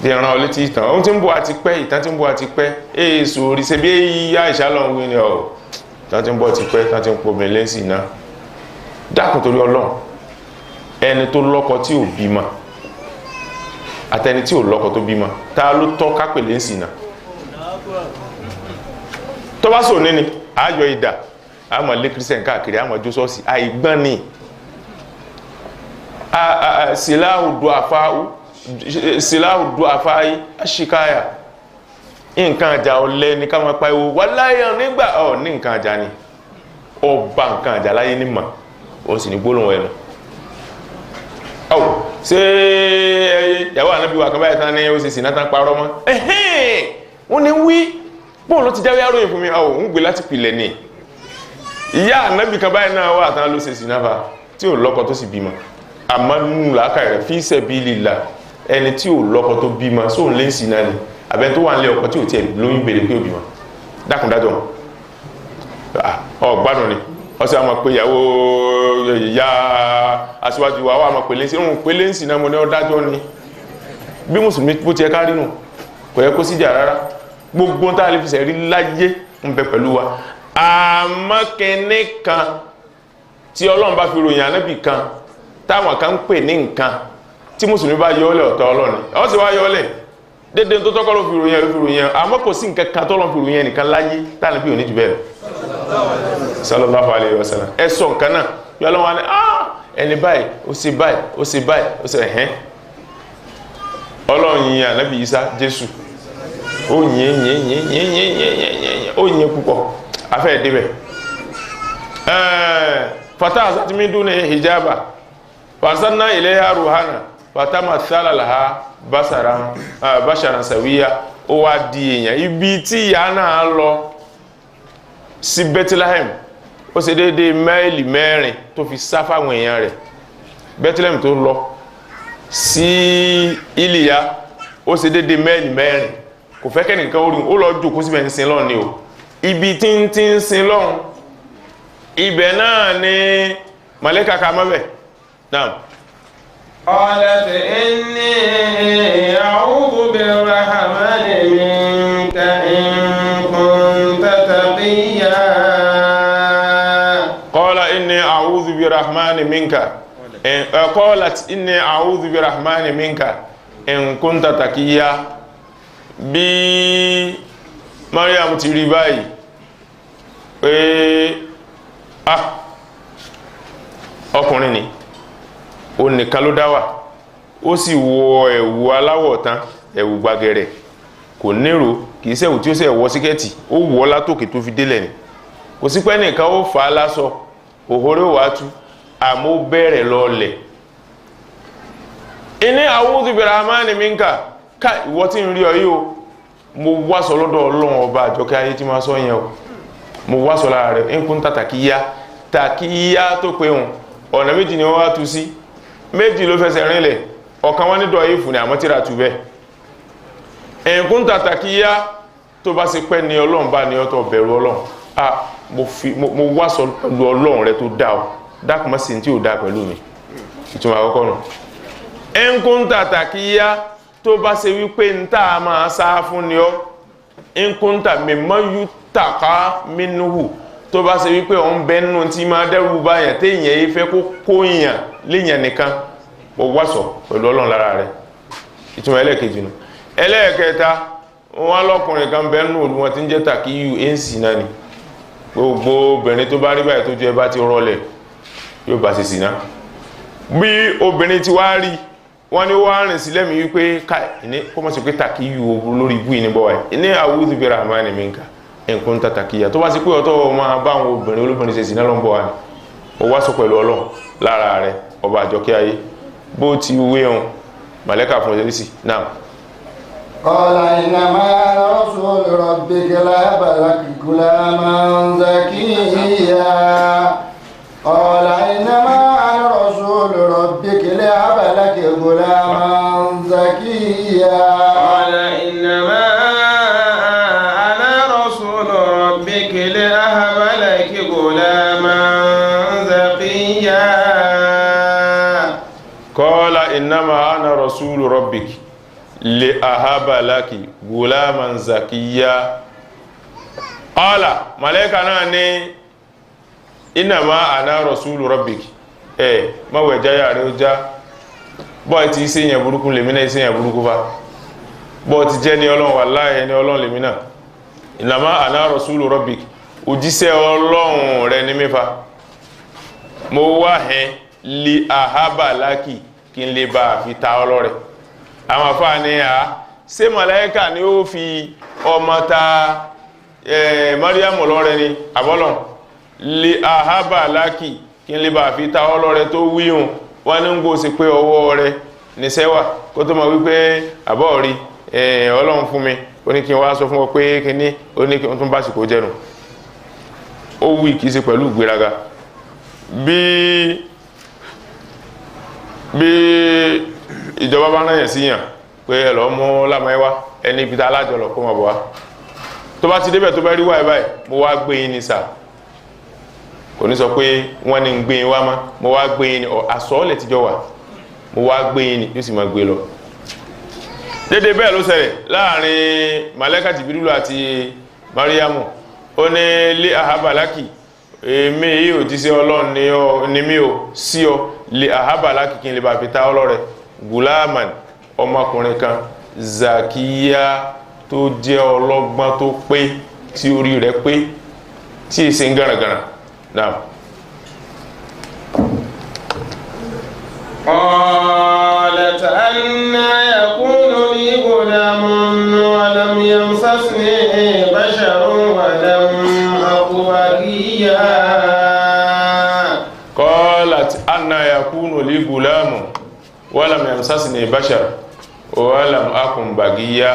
di ẹran ọlé tí ìtàn ohun tí ń bọ̀ àti pẹ́ ìtàn tí ń bọ̀ àti pẹ́ èèso orí ṣe bí yá ìṣàlọ̀ wí ni ọ̀ ìtàn tí ń bọ̀ ti pẹ́ ìtàn tí ń pọ̀ mẹ́lẹ́ sí iná dákùn torí Ọlọ́run ẹni tó lọ́kọ tí ò bímọ àtẹni tí ò lọ́kọ tó bímọ ta ló tọ́ kápẹ̀lẹ́ sí iná tó bá sọ ní ni àjọ ìdà àmọ́ lé kírísẹ̀n káàkiri àmọ́ jó sọ́ọ̀sì àìgbọ́n ni síláhù du àfáyí aṣíkáyà nǹkan àjà ọ̀lẹ ní ká máa pariwo wallahi nígbà ní nǹkan àjà ni ọba nǹkan àjà láyé ní mà ó sì ní gbólóhùn ẹnu ṣé ìyàwó ànábì wa kan báyìí tán ní ó sì sì náà tán parọ́ mọ́ wọ́n ní wí bóun ló ti jáwé àròyìn fún mi ń gbé láti pilẹ̀ ni ìyá ànábì kan báyìí náà wà tán ló ṣe sì náà fa tí ò lọ́kọ tó sì bímọ àmọ́ nínú làákàyè rẹ̀ fi sabilillah ẹni tí ò lọ́kọ tó bímọ sóun lé sí náà ni àbẹ́ tó wà nílé ọkọ tí ò tiẹ̀ lóyún bèrè pé ò bímọ dákúndájọ́ gbádùn ni ọsẹ àwọn pé ìyàwó ìyá aṣíwájú wa wà máa pèlé sí òun pèlé sí náà mo ní ọdájọ́ ni bí mùsùlùmí bó ti ẹ ká rínú kò yẹ kó síjà rárá gbogbo tá a lè fi sẹ̀rí láyé ń bẹ pẹ̀lú wa àmọ́ kẹ́ní kan tí ọlọ́run bá fi ròyìn ànábì kan táwọn kan ń pè ní nǹkan tí mùsùlùmí bá yọ ọ́lẹ̀ ọ̀tọ̀ ọlọ́run ó sì wá yọ ọ́lẹ̀ dédé tó tọ́kọ́ ló fi ròyìn ẹ̀ ló fi ròyìn ẹ̀ àmọ́ kò sí nǹkan kan tó lọ́n fi ròyìn ẹ̀ nìkan láyé táwọn bí òní jù bẹ́ẹ̀ sallallahu alayhi wa sallam ẹ sọ nǹkan náà yọ ọlọ́run wa ní ẹni báyìí ó sì báyìí ó sì báyìí ó sì ẹ̀hẹ́n ọlọ́run yin ànábì Ìsá Jésù ó yin púpọ̀ afẹ́ ìdíbẹ̀ fata asatimi duni hijaba fasanna ilayha ruhana fatamathala laha basharan sawiya ó wá di èèyàn ibi tí ìyá náà lọ sí Bethlehem ó ṣe déédéé máìlì 4 tó fi sá fáwọn èèyàn rẹ̀ Bethlehem tó lọ sí Iliya ó ṣe déédéé máìlì 4 kò fẹ́ kẹ́nìkan orí ó lọ jókòó síbẹ̀ ń sin lọ́run ni o ibi tí ń sin lọ́run ibẹ̀ náà ni màlẹ́kà ká mọ́bẹ̀ náà. قالت إني أعوذ بالرحمن منك إن كنت تقيا قال إني أعوذ بالرحمن منك قالت إني أعوذ بالرحمن منك إن كنت تقيا bí Mariam ti rí báyìí pé ọkùnrin ni ó nìkan ló dá wà ó sì wọ ẹ̀wù aláwọ̀ tán ẹ̀wù gbàgẹ̀rẹ̀ kò nírò kìí ṣẹ̀wù tí ó ṣe wọ síkẹ́ẹ̀tì ó wọ̀ látòkè tó fi délẹ̀ ni kò sí pé nìkan ó fà á lásọ òhòrè wàá tú àmọ́ bẹ̀rẹ̀ lọ́ọ̀lẹ̀ inni a'udhu birahmani minka ká ìwọ tí ń rí ọ yìí o mo wá sọ lọ́dọ̀ Ọlọ́run ọba àjọkẹ́ ayé tí máa sọ yẹn o mo wá sọ lára rẹ̀ ń kún tàkíyá tó pé hùn ọ̀nà méjì ni wọ́n wá tú sí méjì ló fẹsẹ̀ rinlẹ̀ ọ̀kan wọ́n nídọ̀ yìí fún ni àmọ́ tíra tú bẹ́ẹ̀ ń kún tàkíyá tó bá ṣe pẹ́ ní Ọlọ́run bá ní ọ̀tọ̀ bẹ̀rù Ọlọ́run mo wá sọ pẹ̀lú Ọlọ́run rẹ tó dá ọ dákùnmọ́ sí tí ò dá pẹ̀lú mi ìtumọ̀ àkọ́kọ́ nù ń kún tàkíyá tó bá ṣe wípé ń tàà máa sá fún ni ọ́ ń kún tà mímọ́ yú tàkà mínúhù tó bá ṣe wípé ọ̀n bẹ́nu tí máa dẹ́rù báyàn téèyàn yìí fẹ́ kó kóyàn léèyàn nìkan mo wá sọ pẹ̀lú Ọlọ́run lára rẹ̀ ìtumọ̀ ẹlẹ́ẹ̀kejì nù ẹlẹ́ẹ̀kẹta wọn lọ́kùnrin kan bẹ́nu òlu wọn ti ń jẹ́ tàkíyù ẹ̀ǹsì náà ni gbogbo obìnrin tó bá rí báyìí tó jẹ́ bá ti rọlẹ̀ yóò bá ṣe sì ná bí obìnrin ti wá rí wọ́n ní wọ́n rìn sí lẹ́mìí wípé káì kó mọ́ sí pé tàkíyù lórí ibú ìní bọ́ wáyé ní a'udhu birahmani minka in kunta tàkíyà tó bá sí pé ọ̀tọ̀ máa bá àwọn obìnrin olóbìnrin ṣe sí náà ló ń bọ̀ wá ní ó wá sọ pẹ̀lú Ọlọ́run lára rẹ̀ ọba àjọkẹ́ ayé bó ti wé hàn màlẹ́kà fún ẹ̀sẹ̀ sí náà. qala innama ana rasulu rabbika layabalaki gulaman zakiyya qala innama ana rasulu rabbika layabalaki gulaman zakiyya قال إنما أنا رسول ربك لأهب لك غلاما زكيا قال إنما أنا رسول ربك لأهب لك غلاما زكيا قال ملائكة ناني إنما أنا رسول ربك ما وجايا رجا bọ́ọ̀ ti ṣe yẹn burúkú lèmi náà ṣe yẹn burúkú fa bọ́ọ̀ ti jẹ́ ní Ọlọ́run wallahi ní Ọlọ́run lèmi náà ìnàmá ana rasulu rabbik òjíṣẹ́ Ọlọ́run rẹ ní mẹ́fà mo wá hẹn li ahaba laki kí n lè bá fi ta ọlọ́rẹ̀ àwọn afáà ní ṣé màláíkà ni ó fi ọmọ ta Mariam lọ́rẹ ni àbọ́lọ̀ lè àhábà lákì kí n lè bá fi ta ọlọ́rẹ tó wíhùn wọ́n ní ń gbó sí pé ọwọ́ rẹ ní sẹ́wà kó tó mọ̀ wípé àbọ̀ rí Ọlọ́run fún mi ó ní kí n wá sọ fún ọ pé kí ní ó ní kí n tún bá sì kó jẹ́nu ó wí kìí sí pẹ̀lú ìgbéraga bí ìjọba bá náyẹ̀ síyàn pé ẹ̀lọ́ mú lámọ́ẹ́wá ẹni ibi tá alájọlọ̀ kó mọ̀ bọ̀ wá tó bá ti débẹ̀ tó bá rí wáyé báyìí mo wá gbé yín ní sáà kò ní sọ pé wọ́n ní gbé yín wá mọ́ mo wá gbé yín ní àsọ́ọ̀lẹ̀ tíjọ́ wà mo wá gbé yín ní yóò sì máa gbé lọ dédé bẹ́ẹ̀ ló ṣẹlẹ̀ láàrin Màláíkà Jìbìrìlù àti Mariamu ó ní lé àhábàlákì èmi yìí ò ti sí Ọlọ́run ní mí ò sí ọ lé àhábàlákì kí n lè bá fi ta ọlọ́rẹ̀ gùlámàn ọmọkùnrin kan zakiya tó jẹ́ ọlọ́gbọ́n tó pé tí orí rẹ̀ pé tí èsì ń gàràgàrà náà. قالت أنى يكون لي غلام ولم يمسسني بشر ولم أك بغيا قالت أنى يكون لي غلام ولم يمسسني بشر ولم أك بغيا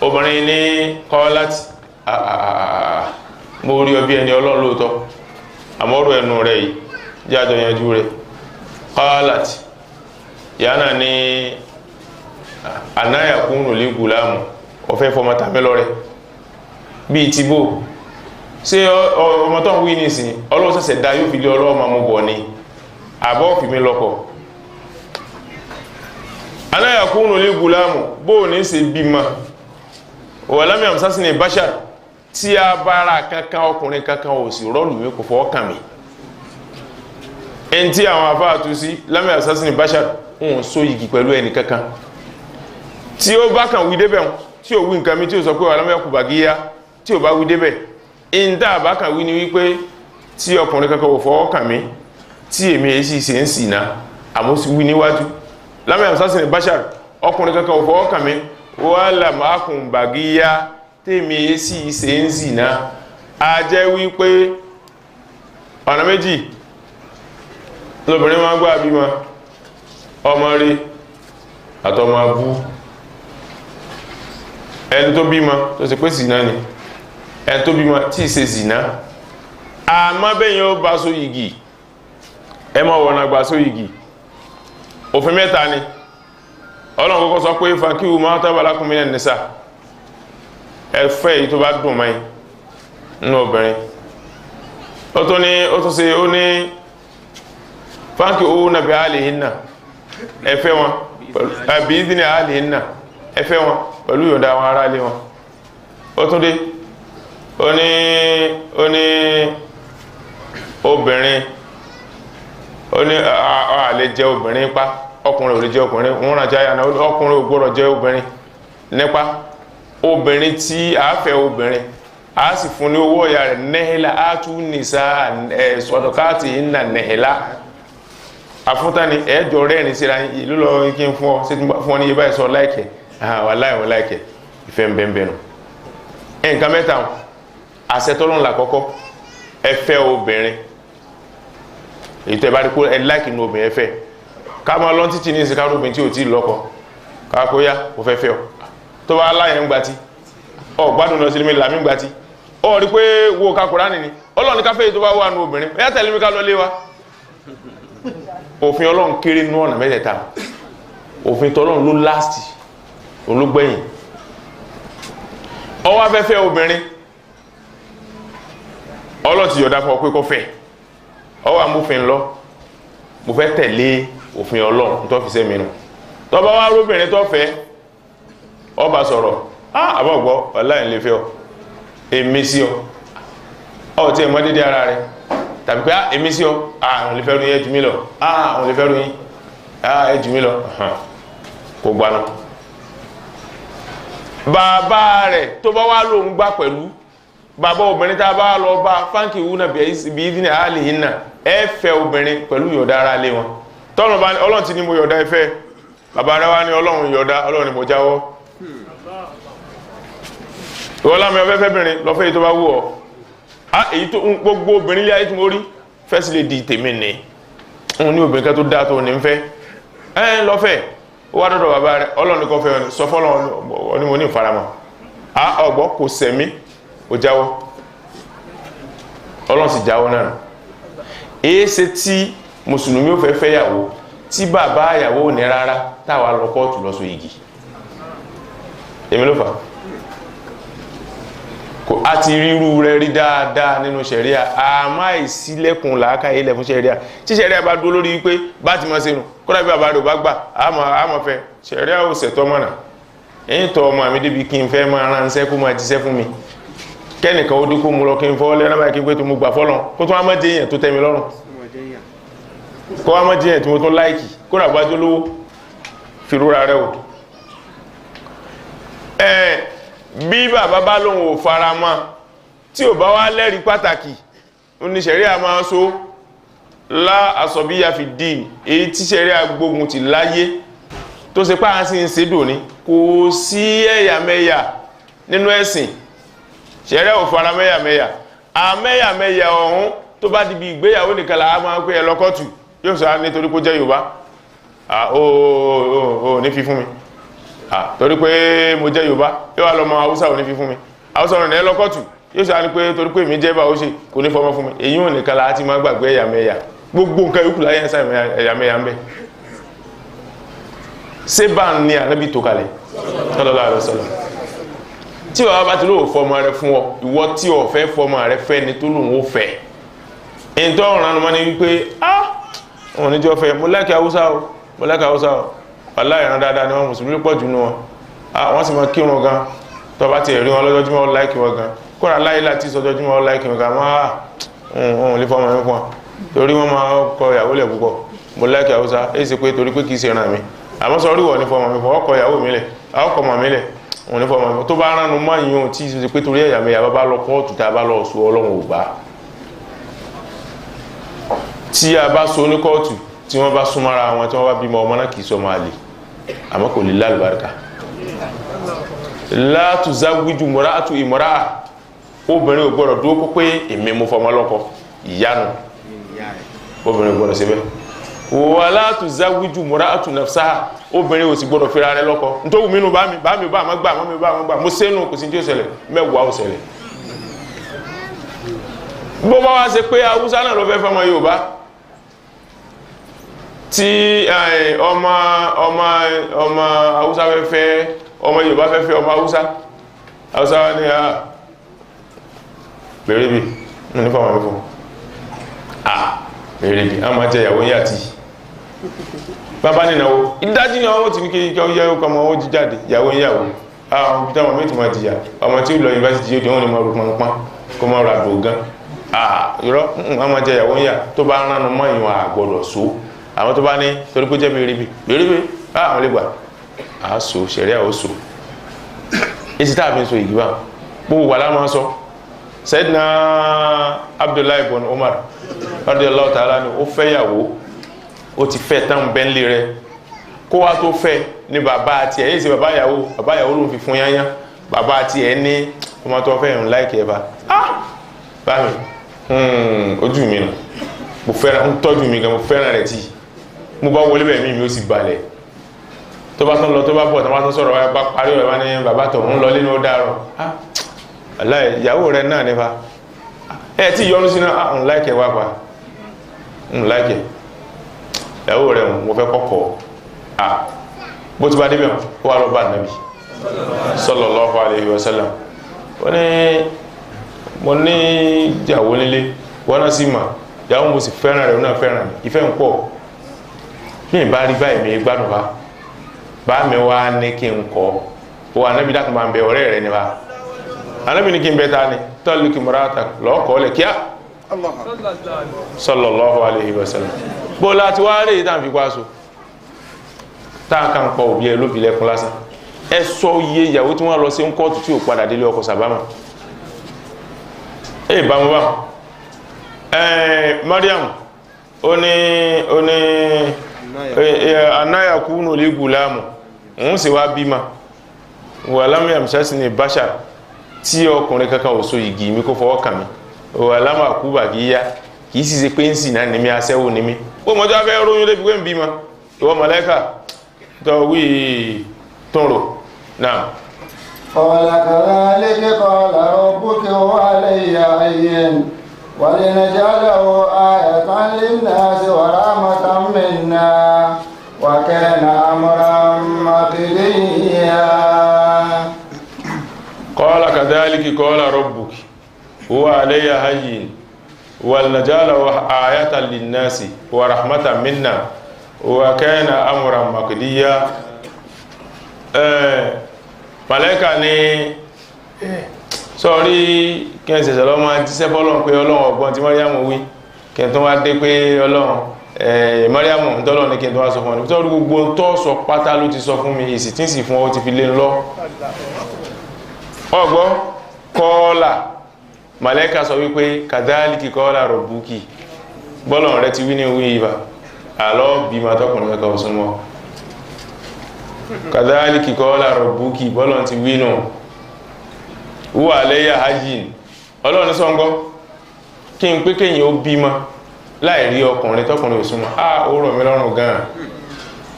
obìnrin ní قالت mo rí ọ bí ẹni Ọlọ́run lóòótọ́ àmọ́rò ẹnu rẹ̀ yìí jájọ yanjú rẹ̀ qalat yana ni anaya kunu li gulamu ó fẹ́ fọmọ tàmí lọ́rẹ bí ti bó ṣé ọmọ tó ń wí nísìn Ọlọ́run ṣẹ̀ṣẹ̀ dá yóò fi lé Ọlọ́run máa mú bọ̀ ni àbọ̀ fi mi lọ́kọ anaya kunu li gulamu bó ní ṣe bímọ walam yamsasni bashar tí a bára kankan ọkùnrin kankan ò sì rọ́ọ̀lù mi kò fọ́ kàn mí ẹni tí àwọn afáàtú sí lámì àsásìnì bashar ń so yìí pẹ̀lú ẹni kankan tí ó bá kàn wí débẹ̀ tí ó wí nǹkan mi tí ó sọ pé wà lámì àkùbà gíyá tí ó bá wí débẹ̀ ìntà bá kàn wí ni wípé tí ọkùnrin kankan ò fọwọ́ kàn mí tí èmi èsì ṣe ń sì ná àmọ́ sí wí níwájú lámì àsásìnì bashar ọkùnrin kankan ò fọwọ́ kàn mí wà lámì àkùbà gíyá tèmi èsì ṣe ń sì ná a jẹ́ wípé ọ̀nà méjì lóbìnrin máa gbá bímọ ọmọ rí àtọmọ abú ẹni tó bímọ tó ṣe pé zìnà ni ẹni tó bímọ tí ì ṣe zìnà àmọ́ bẹ́yìn ó bá so yìgì ẹ mọ̀ wọ̀nà gbà so yìgì òfin mẹ́ta ni Ọlọ́run kọ́kọ́ sọ pé fankihu ma taba lakum minan nisa ẹfẹ́ èyí tó bá dùn mọ́ nínú obìnrin ó tún ṣe ó ní fáńkì owó nàbí àlèhìnà ẹfẹ́ wọn àbí ìdínà àlèhìnà ẹfẹ́ wọn pẹ̀lú yọ̀ǹda àwọn ará ilé wọn ó tún dé ó ní obìnrin ó ní àlè jẹ obìnrin pa ọkùnrin ò lè jẹ ọkùnrin wọn ràn jáyà náà ọkùnrin ò gbọ́dọ̀ jẹ obìnrin nípa obìnrin tí a fẹ́ obìnrin a sì fún ní owó ọ̀yà rẹ̀ nẹ́hìlá á tún nìsá sọ̀dọ̀káàtì ìnà nẹ́hìlá àfúntà ni ẹjọ rẹ́rin síra ìlú lọ kí n fún ọ sí fún ọ ní ibá ìsọ láìkẹ̀ wà láìwọ̀ láìkẹ̀ ìfẹ́ ń bẹ́ẹ̀ nù nǹkan mẹ́ta àṣẹtọ́lọ́n làkọ́kọ́ ẹ fẹ́ obìnrin èyí tẹ́ bá rí kó ẹ láìkì ní obìnrin ẹ fẹ́ ká máa lọ́n títí ní ìsìnká obìnrin tí ò tí lọ́kọ káàkó yá kò fẹ́ fẹ́ ọ tó bá láyẹ̀ ń gbatí ọ gbádùn lọ sí ilé làmí gbatí ọ rí pé wo kakùrá nìní Ọlọ́run ká fẹ́ tó bá wà ní obìnrin ẹ tẹ̀lé mi ká lọ lé wa òfin Ọlọ́run kéré nú ọ̀nà mẹ́tẹ̀ẹ̀ta òfin tọ́lọ́run ló láàstì olúgbẹ̀yìn ọwọ́ afẹ́fẹ́ obìnrin Ọlọ́run ti yọ̀dá fún ọ pé kó fẹ́ ọwọ́ amúfin lọ mo fẹ́ tẹ̀lé òfin Ọlọ́run tó fi sẹ́mi nù tó bá wá róbìnrin tó fẹ́ ọba sọ̀rọ̀ àbọ̀gbọ́ ọláìn lè fẹ́ ọ èmi sí ọ tí ẹ̀mọ́ dédé ara rẹ̀ tàbí pé èmi sí ọ àwọn lè fẹ́rù yín ẹjù mí lọ àwọn lè fẹ́rù yín ẹjù mí lọ kò gbaná bàbá rẹ̀ tó bá wá lóun gbá pẹ̀lú bàbá obìnrin tá a bá lọ bá fáńkì ìwúnà bí ìdí ní àálì yìí náà ẹ fẹ́ obìnrin pẹ̀lú yọ̀dá ara lé wọn tọ́nà bá ní Ọlọ́run ti ní mo yọ̀dá ẹfẹ́ bàbá rẹ̀ wá ní Ọlọ́run yọ̀dá Ọlọ́run ni mo jáwọ́ ìwọ́n lámì ọfẹ́ fẹ́bìnrin lọ́fẹ́ èyí tó bá wù ọ́ èyí tó gbogbo obìnrin ilé ayé tí mo rí fẹ́sí lè di tèmi ní òun ní obìnrin kan tó dáa tó ní ń fẹ́ lọ́fẹ́ ó wá dọ́dọ̀ bàbá rẹ̀ ọlọ́run nìkan fẹ́ sọ fọ́lọ́run ní mo ní ìfaramọ́ ọgbọ́ kò sẹ̀mí ó jáwọ́ ọlọ́run sì jáwọ́ náà èé ṣe tí mùsùlùmí ó fẹ́ fẹ́yàwó tí bàbá ìyàwó ò ní rárá táwa lọ kóòtù lọ so igi èmi ló fà kò á ti ríru rẹ̀ rí dáadáa nínú ṣẹ̀ríà àmọ́ ìsílẹ̀kùn làákà ilẹ̀ fún ṣẹ̀ríà tí ṣẹ̀ríà bá dúró lórí wípé bá ti máa ṣẹnu kódà bí bàbá rẹ̀ ò bá gbà àmọ́ fẹ́ ṣẹ̀ríà ò ṣẹ̀tọ́ mọ̀nà èyí tọ́ ọmọ mi débi kí n fẹ́ máa ránṣẹ́ kó máa jíṣẹ́ fún mi kẹ́nìkan ó dínkù mú lọ kí n fọ́ lẹ́nà báyìí kí n pé tó mo gbà fọ́lọ́ kó tó wá mọ́ jẹ́ èèyàn tó tẹ́ mi lọ́rùn kó wá mọ́ jẹ́ èèyàn tí mo tó láìkì kó rà gbájú lówó fi rúra rẹ̀ wò bí bàbá bá lóun ò fara mọ́ tí ò bá wá lẹ́rìí pàtàkì oníṣẹ̀rí a máa so lá àsọ̀bíyà fi dì èyí tí ṣẹ̀rí agbógun ti láyé tó ṣe pàá sí ń ṣèdò ní kò sí ẹ̀yàmẹ̀yà nínú ẹ̀sìn ṣẹ̀rí ò fara mẹ́yàmẹ̀yà àmẹ́yàmẹ̀yà ọ̀hún tó bá dìbì ìgbéyàwó nìkan là á máa pé ẹ lọ́kọ̀tù yóò sọ nítorí kó jẹ́ Yorùbá ó ní fi fún mi torí pé mo jẹ́ Yorùbá yóò wá lọ́mọ Haúsá ò ní fi fún mi Haúsá ọ̀rọ̀ ẹ̀ lọ́kọ̀tù yóò sọ ní pé torí pé mi jẹ́ bá ó ṣe kò ní fọmọ fún mi èyí ò nìkan láti máa gbàgbé ẹ̀yàmẹ̀yà gbogbo nǹkan yòókù láyé ẹ̀sà ẹ̀yàmẹ̀yà ń bẹ ṣé bá ń ní Ànábì tó kalẹ̀ sallallahu alaihi wasallam tí bàbá bá ti lóò fọmọ rẹ fún ọ ìwọ tí ọ fẹ́ fọmọ rẹ fẹ́ ni tó lòun ó fẹ́ èyí tó ọ̀ràn ọmọ ni wípé wọn ní jọ fẹ́ mo láìkí Haúsá o mo láìkí Haúsá o aláìran dáadáa ni wọn mùsùlùmí pọ̀ jù nù wọn wọ́n sì máa kírun gan tó bá ti rí wọn lọ́jọ́júmọ́ ó láìkí wọn gan kóra láyé láti sọjọ́júmọ́ ó láìkí wọn gan wọn lè fọmọ mi fún wọn torí wọn máa kọ ìyàwó lẹ̀ púpọ̀ mo láìkí Haúsá èyí sì pé torí pé kìí ṣe ràn mí àmọ́ sọ orí wọ̀ ní fọmọ mi fún ọkọ ìyàwó mi lẹ̀ ọkọ mọ̀ mi lẹ̀ wọn ní fọmọ mi tó bá ránu mọ́ ìyún tí ṣe pé torí ẹ̀yàmẹ̀yà bá lọ kóòtù tá a bá lọ sọ Ọlọ́run ò gbà tí a bá so ní kóòtù tí wọ́n bá súnmọ́ra wọn tí wọ́n bá bímọ ọmọ náà kìí sọ máa lè àmọ́ kò lè lálùbáríkà látù záwíjú mọ́ra àtù ìmọ́ra obìnrin ò gbọ́dọ̀ dúró pé èmi mo fọmọ lọ́kọ ìyanu obìnrin ò gbọ́dọ̀ síbẹ̀ wà látù záwíjú mọ́ra àtù nàfsá obìnrin ò sì gbọ́dọ̀ fira rẹ̀ lọ́kọ nítorí mínú bá mi bá má gbà mo sẹ́nu kò sí tí ó ṣẹlẹ̀ mẹ́wàá ó ṣẹlẹ̀ bó bá wá ṣe pé Haúsá náà ló fẹ́ fọmọ Yorùbá tí ọmọ Haúsá fẹ́ ọmọ Yorùbá fẹ́ ọmọ Haúsá ní bèrèbì ní fọmọ mi fún bèrèbì a máa jẹ ìyàwó yà tí bàbá nìyàwó ìdájí ni ọwọ́ ti ní kí ọ yẹ ọkọ̀ ọmọ ó jí jáde ìyàwó yàwó àwọn òbí táwọn méjì máa jìyà ọmọ tí ó lọ yunifásitì yóò dé wọn ni máa rò pọnpọn kó máa rà dò gan irọ́ a máa jẹ ìyàwó yà tó bá ránu mọ́ ìwọ̀n àgbọ̀dọ̀ so àwọn tó bá ní torí pé jẹ́ bèrèbè àwọn lè gbà á so ṣẹ̀rí àwọn so èsì tá a fi ń so ìgbà gbogbo wà láwọn sọ Sayyidina Abdullahi ibn Umar radiyallahu ta'ala ni ó fẹ́yàwó ó ti fẹ́ tán bẹ́ńlé rẹ kó wá tó fẹ́ ní bàbá àti ẹ̀ yìí sí bàbá ìyàwó ló ń fi fún yányá bàbá àti ẹ̀ ní ọmọ tó fẹ́ ìrùn láìkẹ́ bá bá mi ojú mi nù mo fẹ́ràn ń tọ́jú mi gan mo fẹ́ràn rẹ̀ tí mo bá wọlé bẹ̀rẹ̀ mi ó sì balẹ̀ tó bá tán lọ tó bá bọ̀ tó bá tán sọ̀rọ̀ wáyé bá parí rẹ̀ wá ní bàbá tó ń lọ nínú dárọ̀ aláì ìyàwó rẹ̀ náà nípa ẹ̀ tí yọnu sí náà ń láìkẹ́ wá pa ń láìkẹ́ ìyàwó rẹ̀ mo fẹ́ kọ́kọ́ bó ti bá débẹ̀ ó wà lọ bá Nábì sallallahu alaihi wasallam wọ́n ní mo ní ìyàwó nílé wọ́n náà sì mà ìyàwó mo sì fẹ́ràn rẹ̀ náà fẹ́ràn ìfẹ́ ń pọ̀ ní ìbá rí báyìí mi gbádùn bá mi wá ní kí n kọ́ ó wà Nábì dákùn máa ń bẹ ọ̀rẹ́ rẹ̀ nípa Ànábì ní kí n bẹ ta ni tọ́lù kí mọ́ráta lọ́ọ̀kọ́ lẹ̀ kíá sallallahu alaihi wasallam bó láti wá rí ìtàn fi kwáso táàkà ń pọ̀ òbí ẹ lóbi lẹ́kún lásán ẹ sọ iye ìyàwó tí wọ́n lọ sí ń kọ́ọ̀tù tí ò padà délé ọkọ sàbámà bámúbá Mariam ó ní anáyàkúnù lè gùlámù òun sì wá bímọ wà lámìyàm sẹ́sì ní bashar tí ọkùnrin kankan ò so igi mi kó fọwọ́ kàn mí o alama kú bàgíyá kì í sì ṣe pé ń sì náà ní mi aṣẹ́wó ní mi ó mọ́jọ́ afẹ́ róyún débi pé ń bímọ ìwọ mọ̀lẹ́kà tó wí tọrọ náà. قال كذلك قال ربك وعلي هين ولنجعله آية للناس ورحمة منا وكان أمرا مقضيا. قال كذلك قال ربك هو علي هين ولنجعله آية للناس ورحمة منا وكان أمرا مقضيا. Màláíkà ní sọ́rí kí ẹ ṣẹ̀ṣẹ̀ lọ́mọ jíṣẹ́ fọ́lọ́run pé ọlọ́run ọgbọ́n tí Màríàmù wí kí ẹ tó wá dé pé ọlọ́run Màríàmù ń tọ́lọ́ ní kí ẹ tó wá sọ fún ọ nítorí gbogbo tó sọ pátá ló ti sọ fún mi èsì tí ń sì fún ọ ti fi lé lọ ọgbọ́ kọ́ọ́là Màláíkà sọ wípé kàdálìkì kọ́ọ́là rọ̀bùkì bọ́lọ̀run rẹ ti wí ní wí ìbà àlọ́ bí ma tọkùnrin kẹkọọ súnmọ́ kàdálìkì kọ́ọ́lá rọ̀bùkì bọ́lọ̀n ti wínú wà lẹ́yà hajjin ọlọ́run sọ́ngọ́ kí n pé kéyìn ó bímọ láì rí ọkùnrin tọkùnrin òsúnmọ́ ó rọ̀ mí lọ́rùn gan-an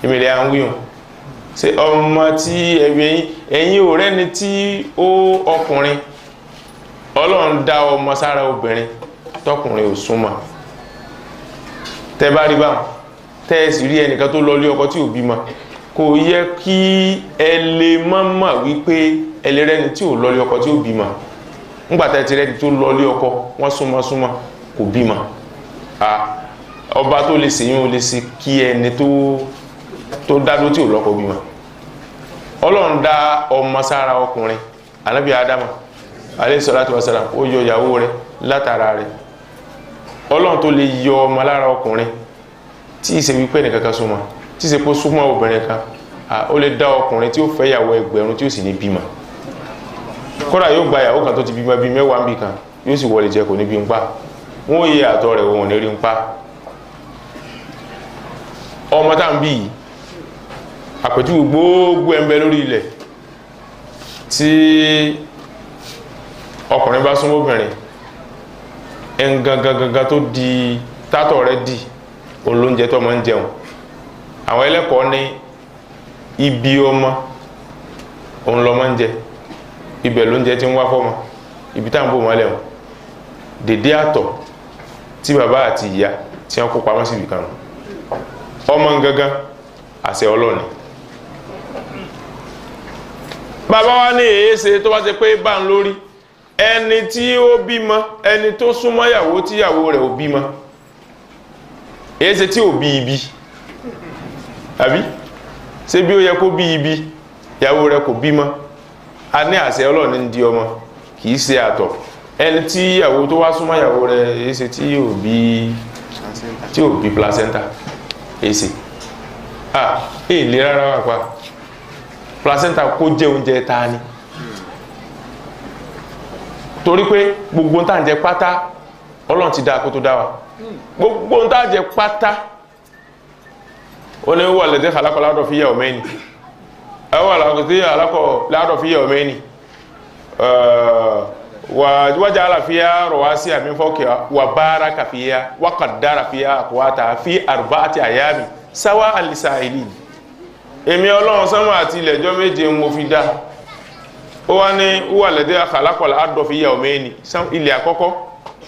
ìmìlẹ̀ à ń wíhùn ṣe ọmọ tí ẹ̀yìn ò rẹ́ni tí ó ọkùnrin ọlọ́run dá ọmọ sára obìnrin tọkùnrin òsúnmọ́ tẹ bá rí báwọn tẹ́ sì rí ẹnìkan tó lọ lé ọkọ tí ò bímọ kò yẹ kí ẹ lè mọ̀ wípé ẹlẹ́rẹ́ni tí ò lọlé ọkọ tí ò bímọ ńgbàtà ti rẹ́ni tó lọlé ọkọ wọ́n súnmọ́ kò bímọ ọba tó lè ṣèyún ó lè ṣe kí ẹni tó dádó tí ò lọ́kọ bímọ ọlọ́run dá ọmọ sára ọkùnrin ànábì Ádámù alayhi salatu wassalam ó yọ ìyàwó rẹ̀ látara rẹ̀ ọlọ́run tó lè yọ ọmọ lára ọkùnrin tí ìṣe wípé nìkankan súnmọ́ tí ṣe kó súnmọ́ obìnrin kan ó lè dá ọkùnrin tí ó fẹ́ ìyàwó ẹgbẹ̀rún tí ó sì ní bímọ kódà yóò gba ìyàwó kan tó ti bímọ bíi mẹ́wàá níbì kan yóò sì wọlé jẹ kò ní bí ń pa wọn ò yẹ àtọ̀ rẹ̀ wọn ò ní rí ń pa ọmọ tá à ń bí yìí àpèjúwe gbogbo ẹ̀ńbẹ lórí ilẹ̀ tí ọkùnrin bá súnmọ́ obìnrin ẹn gangan tó di tátọ̀ rẹ̀ di olóúnjẹ tó máa ń jẹun àwọn ẹlẹ́kọ̀ọ́ ní ibi ọmọ òun lọ máa ń jẹ ibẹ̀ lóúnjẹ tí ń wá fọ́mọ ibi tá à ń bò mọ́lẹ̀ wọn dèdé àtọ̀ tí bàbá àti ìyá tí wọ́n kó pamọ́ síbi kan ọmọ gangan àṣẹ Ọlọ́run bàbá wa ní èéṣe tó bá ṣe pé bá ń lórí ẹni tí ó bímọ ẹni tó súnmọ́ ìyàwó tí ìyàwó rẹ̀ ò bímọ èéṣe tí ò bí ibi àbí ṣé bí ó yẹ kó bí ibi ìyàwó rẹ̀ kò bímọ a ní àṣẹ Ọlọ́run ń di ọmọ kìí ṣe àtọ̀ ẹni tí ìyàwó tó wá súnmọ́ ìyàwó rẹ̀ èéṣe tí ò bí placenta èéṣe èlé rárá wà pa placenta kó jẹ oúnjẹ ta ni torí pé gbogbo ń tà ń jẹ pátá Ọlọ́run ti dá kó tó dá wa gbogbo ń tà ń jẹ pátá ó ní wà lẹ́dẹ́ àlákọ̀ láàdọ̀ fi yẹ ọmẹ́ni ẹwà láàdọ̀ fi yẹ ọmẹ́ni wájá àlàfíà rọ̀wá sí àmì fọ́kẹ̀ wà bára kàfíà wákàdára fíà àkọwátà fi àrùbá àti àyàmì sáwá àlìsà ìlú èmi Ọlọ́run sánmà àti ilẹ̀jọ́ méje mo fi dá ó wá ní wà lẹ́dẹ́ àlákọ̀ láàdọ̀ fi yẹ ọmẹ́ni ilẹ̀ àkọ́kọ́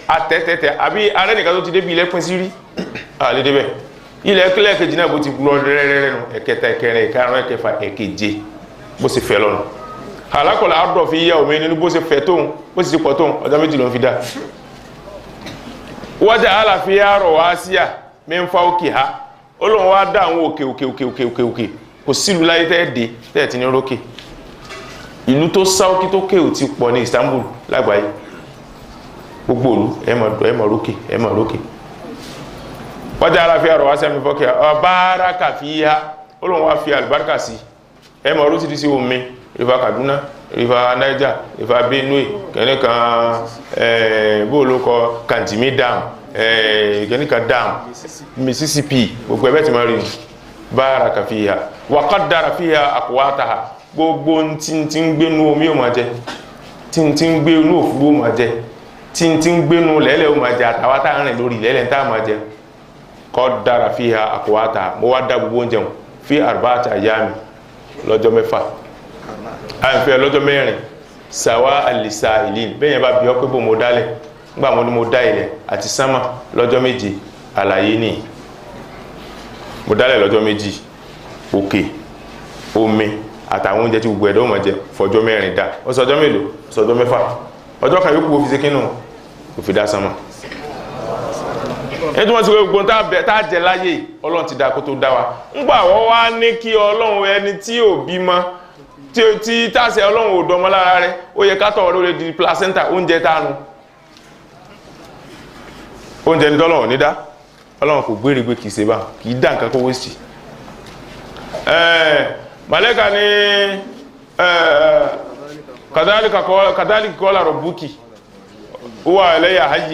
àtẹ́tẹ́tẹ́ àbí arẹ́nìkan tó ti débi ilẹ̀ pín sí rí àlédébẹ̀ ilẹ̀ kílẹ̀ kejì náà bó ti lọ rẹ́rẹ́rẹ́ nù ẹ̀kẹta ẹ̀kẹrin ẹ̀karùn ẹ̀kẹfà ẹ̀keje bó sì fẹ́ lọ́nà alákọ̀ọ́lá àdọ̀ fi yá omi nínú bó sì fẹ́ tóun bó sì ti pọ̀ tóun ọjọ́ méjì ló ń fi dá wájà àlàáfíà rọ̀ wá sí à mẹ́fà òkè ha ó lóun wá dá àwọn òkè kò sílùú láyé tẹ́ẹ̀dé tẹ́ẹ̀tì ní rókè ìlú tó sáókí tó kéò ti pọ̀ ní Istanbul lágbàáyé gbogbo òlu ẹ̀mọ̀ rókè wájá aláfíà rọ̀ wá sí àmì fọ́kẹ́ ọbáraka fi yá olóhun wá fi àlùbáríkà sí ẹmọ orí sí omi river Kaduna river Niger river Benue kẹ́nìkan bóòlókọ Kantimi dam kẹ́nìkan dam Mississippi gbogbo ẹbẹ́ ti máa rí báraka fi yá waqaddara fi yá aqwataha gbogbo tí ń gbénú omi ò máa jẹ tí ń gbé inú òfurufú máa jẹ tí ń gbé inú lẹ́lẹ̀ ó máa jẹ àtàwọn tá à ń rìn lórí lẹ́lẹ̀ tá à máa jẹ kọ́ dára fi ha àkọ́wátà mo wá dá gbogbo oúnjẹ wọn fi arba'ati ayyami lọ́jọ́ mẹ́fà àìfẹ́ lọ́jọ́ mẹ́rin sàwá àlìsà ìlín bẹ́yẹn bá bí ọ pé bó mo dálẹ̀ nígbà mo ní mo dá ilẹ̀ àti sánmà lọ́jọ́ méje àlàyé ní mo dálẹ̀ lọ́jọ́ méjì òkè omi àtàwọn oúnjẹ tí gbogbo ẹ̀dọ́ mọ̀ jẹ fọjọ́ mẹ́rin dá ó sọjọ́ mélòó sọjọ́ mẹ́fà ọjọ́ kan yóò kú òfin sékínú òfin dá sánmà ẹni tí wọ́n ti wé gbogbo tá jẹ láyé ọlọ́run ti dá kó tó dá wa ńgbà wọ́n wá ní kí ọlọ́run ẹni tí ò bímọ tí tàṣẹ ọlọ́run ò dọmọ lára rẹ̀ ó yẹ ká tọ̀ ọ́ lórí di placenta oúnjẹ tánu oúnjẹ ní tọ́lọ́run ní dá ọlọ́run kò gbéregbé kìí ṣe bá kìí dá nǹkan kó wéṣì màlẹ́kà ní kàdálíkì kọ́lá rọ̀bùkì ó wà ẹlẹ́yà hajj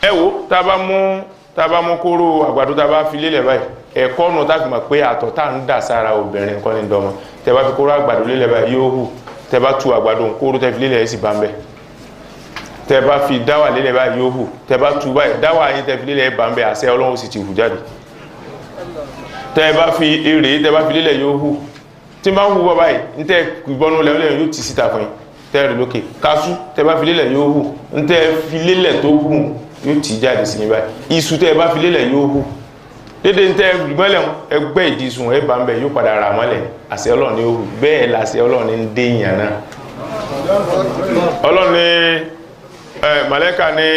ẹ wò tá bá mú kóró àgbàdo tá bá fi lélẹ̀ báyìí ẹ̀kọ́ nù tá fi mọ̀ pé àtọ̀ tá ń dà sára obìnrin nǹkan ní dọmọ tẹ bá fi kóró àgbàdo lélẹ̀ báyìí yóò hù tẹ bá tu àgbàdo kóró tẹ fi lélẹ̀ ẹ̀ sì bá ń bẹ̀ tẹ bá fi dáwà lélẹ̀ báyìí yóò hù tẹ bá tu báyìí dáwà yín tẹ fi lélẹ̀ ẹ̀ bá ń bẹ̀ àṣẹ ọlọ́run sì ti hù jáde tẹ bá fi èrè tẹ bá fi lélẹ̀ yóò hù tí bá ń hù bọ́ báyìí ń tẹ ìbọnú lẹ́wọ́lẹ́ yóò ti síta fún yín tẹ rè lókè kású tẹ bá fi lélẹ̀ yóò hù ń tẹ fi lélẹ̀ tó hù yóò tì jáde sí yín báyìí iṣu tẹ bá fi lélẹ̀ yóò hù dédé ń tẹ mọ́lẹ̀ ẹgbẹ́ ìdísùn ẹ̀ bá ń bẹ̀ yóò padà rà mọ́lẹ̀ àṣẹ ọlọ́run ní hù bẹ́ẹ̀ làṣẹ ọlọ́run ń dé ìyàn náà ọlọ́run ní màlẹ́kà ní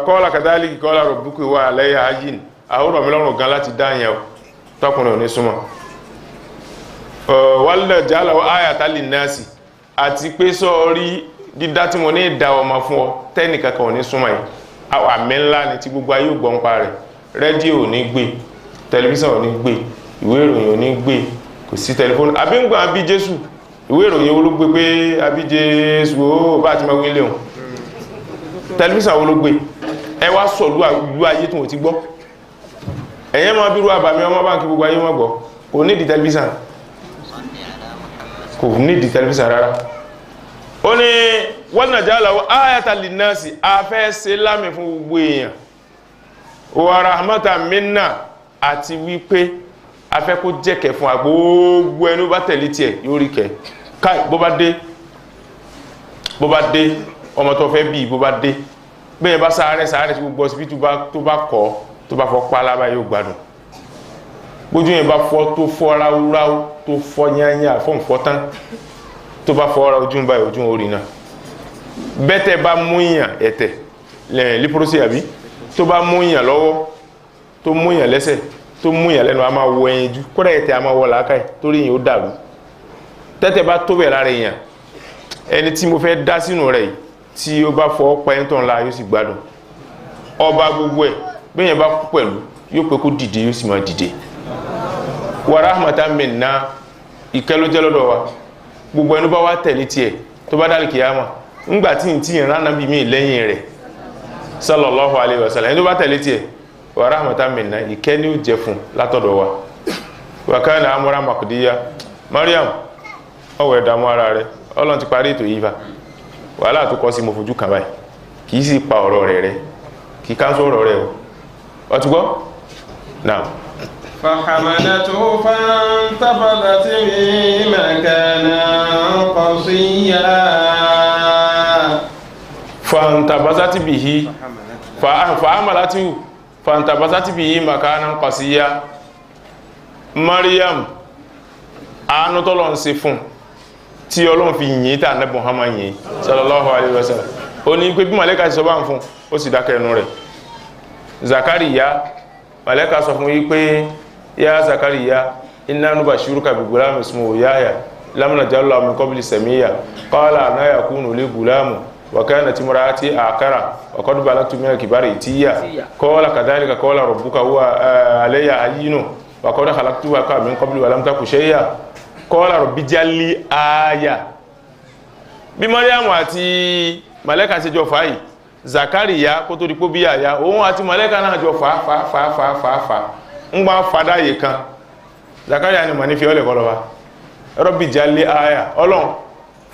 kọ́ọ̀lá kàdálíkì kọ́ọ̀lá rọ̀bùkù wà lẹ́yà ajin àwòrán mi lọ́rùn gan láti dá yẹn o tọkùnrin ò ní súnmọ́ wálẹ̀ jálàwọ́ ayàtà lè nẹ́ẹ̀sì àti pé sọ́ọ́rí dídá tí mo ní ìdá ọmọ fún ọ tẹ́nìkankan ò ní súnmọ́ yìí àmì ńlá ni tí gbogbo ayé gbọ́n pa rẹ̀ rédíò ò ní gbé tẹlifíṣàn ò ní gbé ìwé ìròyìn ò ní gbé kò sí tẹlifóònù àbí ń gbọ́n àbí jésù ìwé ìròyìn wo ló gbé pé àbí jésù ó bá ti máa wí léhùn tẹlifíṣàn wo ló gbé ẹ wá sọ ìlú ayé tó ti gbọ́ ẹ̀yẹ́ máa bí irú àbàmì ọmọ báńkì gbogbo ayé wọn gbọ́ kò nídìí tẹlifíṣàn kò nídìí tẹlifíṣàn rárá ó ní wọ́n nàjà àlàwọ̀ ayata linnasi afẹ́ ṣe lámì fún gbogbo èèyàn wa rahmatan minna àti wípé afẹ́ kó jẹ́kẹ̀ fún gbogbo ẹni bá tẹ̀lé tiẹ̀ yóò rí kẹ́ káì bó bá dé ọmọ tó fẹ́ bí bó bá dé bẹ́ẹ̀ bá sáré tí gbogbo ọsibítù tó bá kọ́ tó bá fọ́ pálábá yóò gbádùn gbójú yẹn bá fọ́ tó fọ́ ráúráú tó fọ́ yányá fọ́nfọ́ tán tó bá fọ́ ojú ń báyìí ojú orí náà bẹ́tẹ̀ bá mú ìyàn ẹ̀tẹ̀ líprósí àbí tó bá mú ìyàn lọ́wọ́ tó mú ìyàn lẹ́sẹ̀ tó mú ìyàn lẹ́nu a máa wọ ẹyin jú kódà ẹ̀tẹ̀ a máa wọ làákàyè torí ìyàn ó dàrú tẹ́tẹ̀ bá tó bẹ̀ lára èèyàn ẹni tí mo fẹ́ dá sínú rẹ̀ tí ó bá fọ́ pẹ́ntàn la yóò sì gbádùn ọba gbogbo ẹ̀ bẹ́yẹn bá kú pẹ̀lú yóò pé kó dìde yóò sì máa dìde wa rahmatan minna ìkẹ́ ló jẹ́ lọ́dọ̀ wa gbogbo ẹnu bá wá tẹ̀lé tiẹ̀ tó bá dálì kìyàmà ńgbà tí ìran náà bí mí lẹ́yìn rẹ̀ sallallahu alaihi wasallam ẹni tó bá tẹ̀lé tiẹ̀ wa rahmatan minna ìkẹ́ ni ó jẹ́ fún látọ̀dọ̀ wa wa kana amran maqdiya Mariam ọwọ́ ẹ̀dàmú ara rẹ̀ Ọlọ́run ti parí ètò yìí fa wàhálà tó kọ́ sí mo fojú kàn báyìí kì í sì pa ọ̀rọ̀ rẹ̀ kì í káńsó ọ̀rọ̀ rẹ̀ o ti gbọ́ náà. فحملته فانتبذت به مكانا قصيا فانتبذت به فحملته فانتبذت به مكانا قصيا Maryam àánú t'Ọlọ́run ṣe fún tí Ọlọ́run fi yìn tá Ànábì Muhammad yìn sallallahu alaihi wasallam ó ní pé bí màlẹ́kà sọ bá ń fún ó sì dákẹ́ ẹnu rẹ̀ Zakariya màlẹ́kà sọ fún yí pé ya Zakariya inna nubashiruka bi gulamin ismuhu Yahya lam naj'al lahu min qabli samiyya qala anna yakunu li gulamun wa kanat imra'ati aqara wa qad balagtu min al-kibari itiya qala kadhalika qala rabbuka huwa alayya hayyun wa qad khalaqtuka min qabli wa lam taku shay'an qala rabbi ij'alli aya bí Maryam àti màlẹ́kà ṣe jọ fà yìí Zakariya kó tó di pé bí Yahya òun àti màlẹ́kà náà jọ fà ń gbá fadáyé kan Zakariya ni mà ní fi ọlẹ̀ kọlọ́wà Rabbi ij'alli aya Ọlọ́run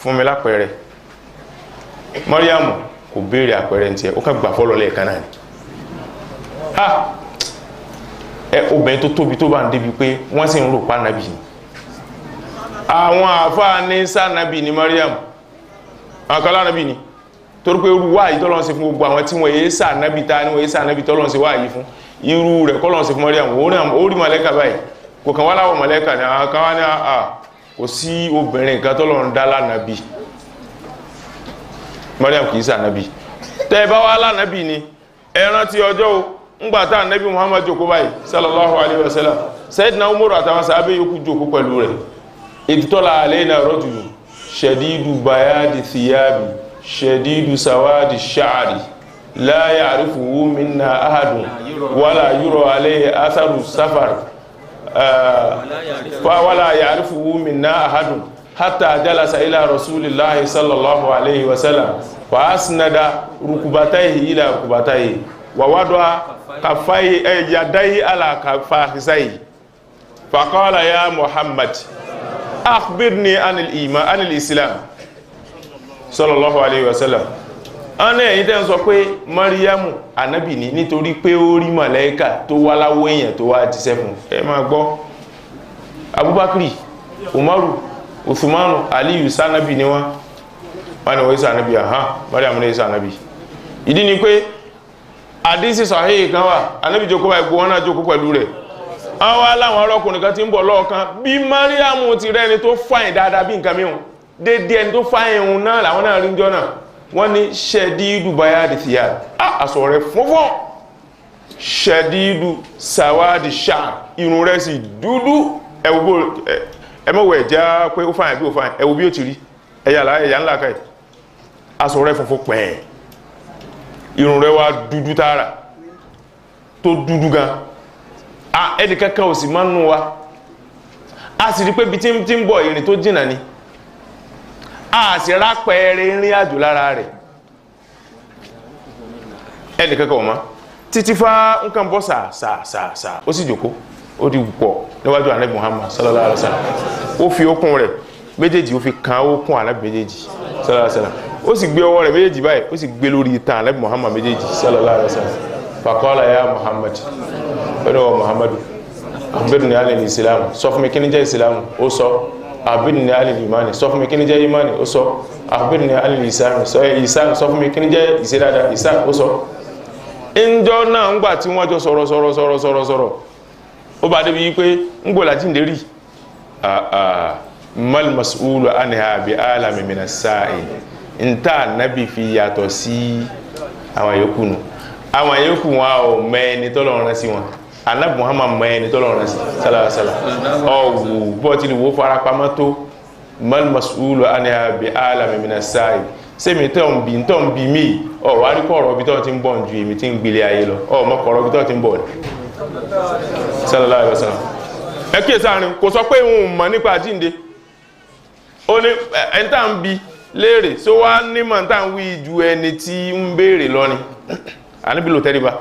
fún mi lápẹẹrẹ Mariam kò béèrè àpẹẹrẹ ní tiẹ̀ ó kàn gbà fọ́lọ́ lẹ́ẹ̀kan náà ni obìnrin tó tóbi tó bá ń débi pé wọ́n sì ń rò pa nàbì ni àwọn àfáà ní sànàbì ni Mariam àkàlà nàbì ni torí pé irú wáyìí tọ́lọ́n ṣe fún gbogbo àwọn tí wọ́n yé sànàbì ta ni wọ́n yé sànàbì tọ́lọ́n ṣe wáyìí fún irú rẹ̀ kọ́lọ́n ṣe fún Mariam ó rí màlẹ́kà báyìí kò kàn wá láwọ̀ màlẹ́kà ni àwọn kan wá ní kò sí obìnrin nǹkan tọ́lọ́n dá lánàbì Mariam kì í sànàbì tẹ́ bá wá lánàbì ni ẹ rántí ọjọ́ o ngbàtà nabi Muhammad jókòó báyìí sallallahu alaihi wasallam sayyidina Umar àtàwọn sàhábé yòókù jókòó pẹ̀lú rẹ̀ idtola alayna rajulun shadidu bayadi thiyabi shadidu sawadi sha'ri la ya'rifuhu minna ahadun wala yura alayhi atharu safar wala ya'rifuhu minna ahadun hatta jalasa ila rasulillahi sallallahu alaihi wasallam fa asnada rukubatayhi ila rukubatayhi wa wadwa kafai yadayhi ala kafahisai faqala ya Muhammad akhbirni anil iman anil islam sallallahu alaihi wasallam ana ẹ̀yin tẹ́ sọ pé Mariamu ànábì ni nítorí pé ó rí màláíkà tó wá láwọ̀ èyàn tó wá jíṣẹ́ fún ẹ máa gbọ́ Abubakar Umaru Uthmanu Ali sanabi ni wọ́n wọ́n sanabi Mariamu ni sanabi ìdí ni pé àdísì sahih kan wà ànábì jókòó bá ìgbò wọn náà jókòó pẹ̀lú rẹ̀ àwọn aláwọn ọlọ́kùnrin kan tí ń bọ̀ lọ́ọ̀kan bí Mariamu ti rẹ́ni tó fáyìn dáadáa bí nǹkan mìíràn dédé ẹni tó fáyìn òun náà làwọn náà rí jọ náà wọ́n ní shadidu bayadi thiyab aṣọ rẹ̀ funfun shadidu sawadi sha'r irun rẹ̀ sì dúdú ẹmọ́wọ̀ ẹ̀já pé ó fáyìn bí ó fáyìn ẹwù bí ó ti rí ẹ̀yà ńlá káì aṣọ rẹ̀ funfun pẹ̀ẹ́ irun rẹ̀ wá dúdú tààrà tó dúdú gan ẹni kankan ò sì máa ń nú wa a sì rí pé bí tí ń bọ̀ ìrìn tó jìnà ni a sì rápẹẹrẹ ìrìn àjò lára rẹ̀ ẹni kankan ọmọ títí fá nǹkan bọ́ sàásàásà ó sì jòkó ó di pọ̀ níwájú Ànábì Muhammad sallallahu alaihi wasallam ó fi okùn rẹ̀ méjèèjì ó fi kan okùn Ànábì méjèèjì sallallahu alaihi wasallam ó sì gbé ọwọ́ rẹ̀ méjèèjì báyìí ó sì gbé lórí ìtàn Ànábì Muhammad méjèèjì sallallahu alaihi wasallam faqala ya Muhammad ọ̀dọ̀ Muhammadu akhbirni anil islam sọ fún mi kí ni jẹ́ islam ó sọ akhbirni anil imani sọ fún mi kí ni jẹ́ imani ó sọ akhbirni anil isan sọ fún mi kí ni jẹ́ ìṣe dáadáa isan ó sọ ìjọ náà ń gbà tí wọ́n jọ sọ̀rọ̀ ó bá débi pé ń gbò láti ìdérí mal mas'ulu anha bi alami minas sa'il nta nabi fi yàtọ̀ sí àwọn yòókù nù àwọn yòókù wọn ò mẹ́ni tọ́lọ́run sí wọn Ànábì Muhammad mẹ́ni tọ́lọ́run sí sallallahu alaihi wasallam ọ̀wù bọ́tí ni wó farapamọ́ tó mal mas'ulu anha bi alami minas sa'il sẹ́mi tọ́ ń bí mí wà rí kọ̀ọ̀rọ̀ bí tọ́ ti ń bọ̀ ju èmi tí ń gbélé ayé lọ mọ́ kọ̀ọ̀rọ̀ bí tọ́ ti ń bọ̀ sallallahu alaihi wasallam ẹ kí sáàrin kò sọ pé òun mọ̀ nípa àjínde ó ní ẹni tá ń bi léèrè só wá nímọ̀ tá ń wí ju ẹni tí ń béèrè lọ ni Ànábì ló tẹ́ríba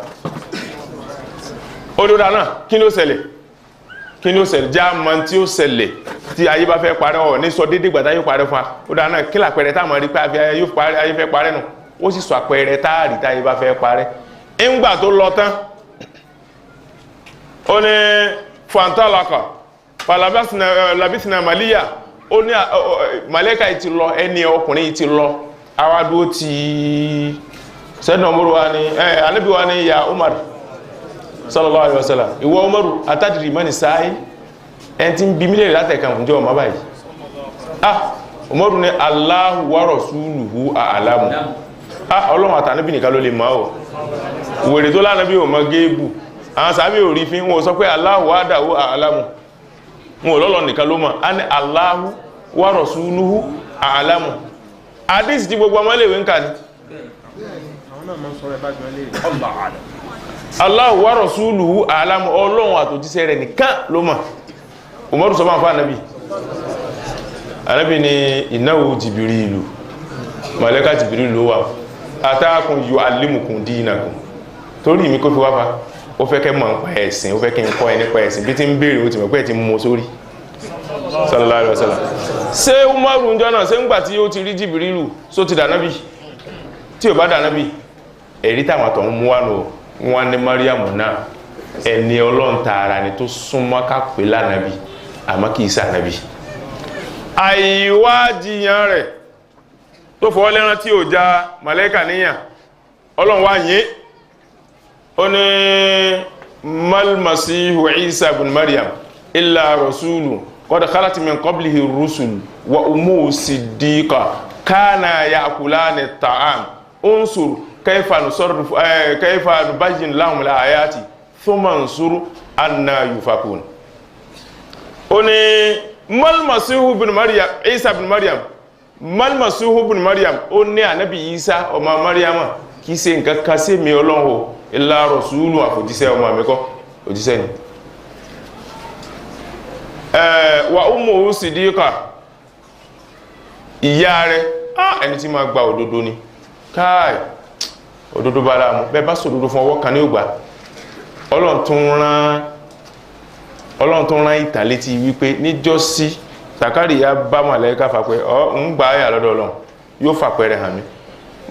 ó dúdá náà kí ni ó ṣẹlẹ̀ já mọ́ tí ó ṣẹlẹ̀ tí ayé bá fẹ́ parẹ́ ọ̀ ní sọ dédé gbàtà yóò parẹ́ fún wa ó dáa náà kí làpẹẹrẹ tá mọ̀ rí pé ayé fẹ́ parẹ́ nù ó sì sọ àpẹẹrẹ táàrí táyé bá fẹ́ parẹ́ ńgbà tó lọ tán ó ní fantalaka falabisina maliya ó ní màlẹ́kà yìí ti lọ ẹni ọkùnrin yìí ti lọ awádó ti sẹ́dùn ọmọrù wa ní Ànábì wa ní ya Umar sallallahu alaihi wasallam ìwọ Umaru atadiri mani sáyé ẹni tí ń bí mílẹ̀ látẹ̀kan ǹjẹ́ ọmọ báyìí Umaru ní Allahu wa rasuluhu a'lamu Ọlọ́run àtànábì nìkan ló lè máa ọ̀ wèrè tó lánàbí ò mọ́ géèbù àwọn sàábí ò rí fín wọn sọ pé Allahu wahdahu a'lamu wọn lọ́lọ́ nìkan ló mọ̀ a ní Allahu wa rasuluhu a'lamu hadith tí gbogbo ọmọléèwé ń kà ní Allahu wa rasuluhu a'lamu Ọlọ́run àtòjíṣẹ́ rẹ̀ nìkan ló mọ̀ Umaru sọ máa fún Ànábì ní innahu Jibrilu màlẹ́kà Jibrilu wà ataakum yu'allimukum dinakum torí mi kó fi wáfà ó fẹ́ kẹ́ mọ̀ nípa ẹ̀sìn ó fẹ́ kí n kọ́ ẹ nípa ẹ̀sìn bí tí ń béèrè ó ti mọ̀ pé ti mú sórí sallallahu alaihi wasallam ṣé Umaru ń jọ́nà ṣé ń gbà tí ó ti rí Jibrilu só ti dànábì tí ò bá dànábì ẹ̀rí táwọn àtọ̀ ń mú wá nù wọn ní Mariamu náà ẹni Ọlọ́run tààrà ni tó súnmọ́ ká pè lánàbì àmọ́ kì í sànàbì àìwájiyàn rẹ̀ tó fọ́ lẹ́rán tí ò já màlẹ́kà níyàn Ọlọ́run wá yín ó ní malmasihu Isa ibn Maryam illa rasulu qad khalat min qablihi rusul wa ummuhu siddiqa kana ya'kulani at-ta'am unsur kayfa nusarrifu kayfa nubayyin lahum al-ayati thumma ansur anna yufakun ó ní malmasihu ibn Maryam Isa ibn Maryam malmasihu ibn Maryam ó ní ànábì Isa ọmọ Maryama kì í ṣe nǹkan kan sí mi Ọlọ́run illa rasulu àfòjíṣẹ́ ọmọ mi kọ́ òjíṣẹ́ ni wa ummuhu siddiqa ìyá rẹ̀ ẹni tí máa gba òdodo ni káì òdodo bá láàmú bẹ́ẹ̀ bá sòdodo fún ọwọ́ kan ní ògbà Ọlọ́run tún rán ìtàn létí wípé níjọ́sí Sàkáríyà bá màláíkà fàpẹ́ ń gbà áyà lọ́dọ̀ Ọlọ́run yóò fàpẹ́rẹ́ hàn mí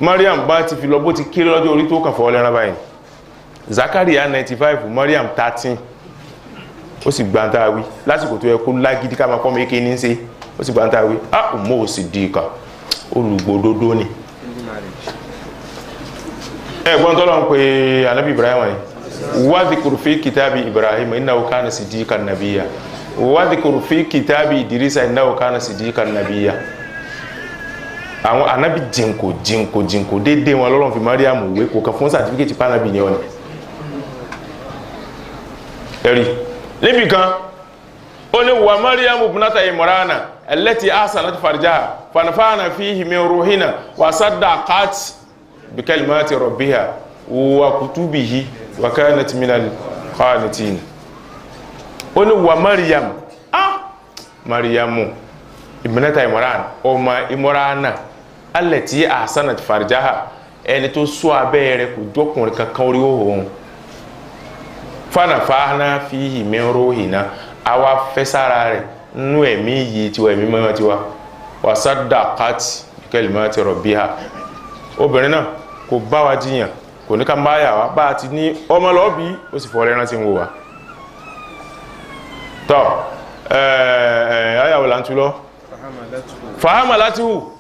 Mariam bá ti fi lọ bó ti kéré lọ́jọ́ orí tó kàn fọ́ lẹ́ran báyìí Zakaria 95 Mariam 13 ó sì gbáǹtà wí lásìkò tó yẹ kó lágídí ká máa pọ́ méké ní ṣe ó sì gbáǹtà wí ummuhu siddiqa olùgbòdodo ni ẹgbọ́n tọ́lọ́ ń pe Ànábì Ibrahim ni wadhkur fi kitabi Ibrahim innahu kana siddiqan nabiyya wadhkur fi kitabi Idrisa innahu kana siddiqan nabiyya àwọn Ànábì jìnkò dédé wọn lọ́lọ́run fi Mariam wé kò kàn fún sàtífíkẹ́tì pànábì ní ọ̀nà ẹ̀rí níbi kan ó ní wà Mariam ibnata Imrana allati ahsanat farjaha fanafana fihi min ruhina wa saddaqat bi kalimati rabbiha wa kutubihi wa kanat minal qanitin ó ní wà Mariam ibnata Imrana ọmọ Imrana allati ahsanat farjaha ẹni tó ṣọ́ abẹ́ rẹ̀ kò jọkùnrin kankan orí òhun fanafana fihi min ruhina àwa fẹ́sára rẹ̀ nú ẹ̀mí yìí tiwa ẹ̀mí mọ́ tiwa wa saddaqat bi kalimati rabbiha obìnrin náà kò bá wa jiyàn kò ní ká bá yà wá bá ti ní ọmọ lọ́bí ó sì fọ́ lẹ́rán tí ń wò wá tọ́ ayàwó là ń tú lọ fahamalatuhu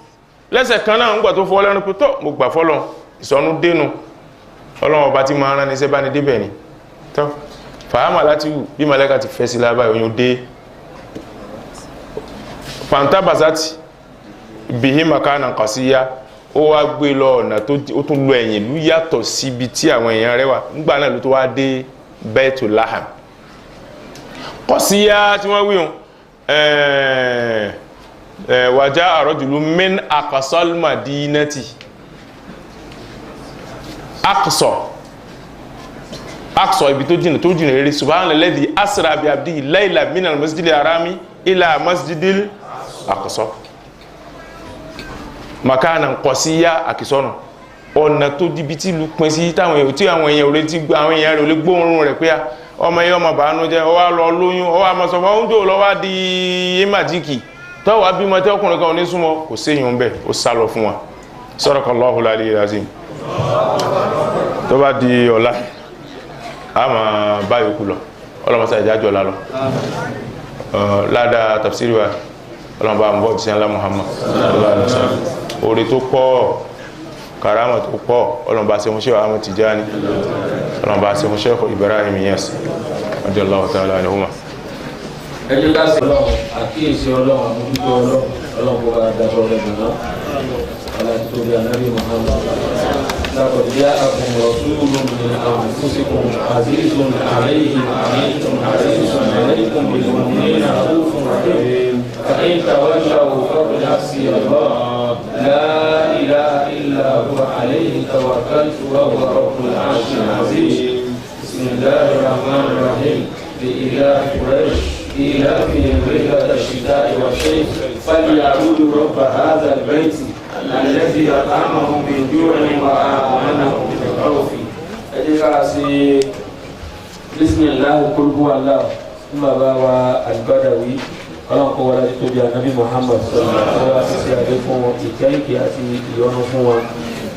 lẹ́sẹ̀ kan náà ń gbà tó fọ́ lẹ́rán pé tọ́ mo gbà fọ́lọ́ ìsọnú dénú Ọlọ́run ọba tí máa rán ní sẹ́bá ní débẹ̀ ni tọ́ fahamalatuhu bí màlẹ́kà ti fẹ́ sí lábá oyún dé fantabasati bihi makanan qasiya ó wá gbé lọ ọ̀nà tó ó tún lọ ẹ̀yìn ìlú yàtọ̀ síbi tí àwọn èèyàn rẹ̀ wà nígbà náà ló tó wá dé Baitul Laham qasiya tí wọ́n wíhun wàjá rajulun min aqsal madinati aqsa ibi tó jìnà rere subhanalladhi asra bi abdihi layla minal masjidil harami ila masjidil aqsa makanan qasiya àkìsọ́nà ọ̀nà tó dìbí tí ìlú pín sí táwọn èèyàn tí àwọn èèyàn ò lè ti gbọ́ àwọn èèyàn rẹ̀ ò lè gbóòórùn rẹ̀ pé ọmọ yẹn ọmọ bàánú jẹ́ ọwá lọ lóyún ọwá mọ̀ sọ̀fọ́ oúnjẹ lọ́wọ́ di májíkì tọ́wọ́ bímọ tí ọkùnrin kan ní súnmọ́ kò séyìn ń bẹ̀ ó sá lọ fún wa Sadaqallahu al-aliyyul azim tó bá di ọ̀la a máa bá yòókù lọ ọlọ́mọsá ìjájọ́ ọ̀la lọ ládàá tafsiri wa ọlọ́mọba àmúbọ̀ tí sẹ́ńlá Muhammad orí tó pọ̀ karama tó pọ̀ ọlọ́mọba ṣe fún Sheikh Ahmad Tijani ọlọ́mọba ṣe fún Sheikh Ibrahim Inyas radiyallahu ta'ala anhuma ẹjọ́ ká sí ọlọ́run àkíyèsí ọlọ́run àmójútó ọlọ́run kó bá dájọ́ lẹ́gbẹ̀ẹ́ náà aláti tó bí anábì Muhammad laqad ja'akum rasulun min anfusikum azizun alayhi ma anittum harisun alaykum bil mu'minina ra'ufun rahim fa in tawallaw faqul hasbi Allah la ilaha illa huwa alayhi tawakkaltu wa huwa rabbul 'arshil 'azim bismillahir rahmanir rahim bi ilahi quraish إيلافهم رحلة الشتاء والصيف فليعبدوا رب هذا البيت الذي أطعمهم من جوع وآمنهم من خوف. بسم الله قل هو الله ثم بابا البدوي ọlọ́run kó wọlé tó bí anabi Muhammad sọ̀rọ̀ àti ṣe àdé fún wọn ìkẹ́yìkì àti ìyọ́nú fún wọn.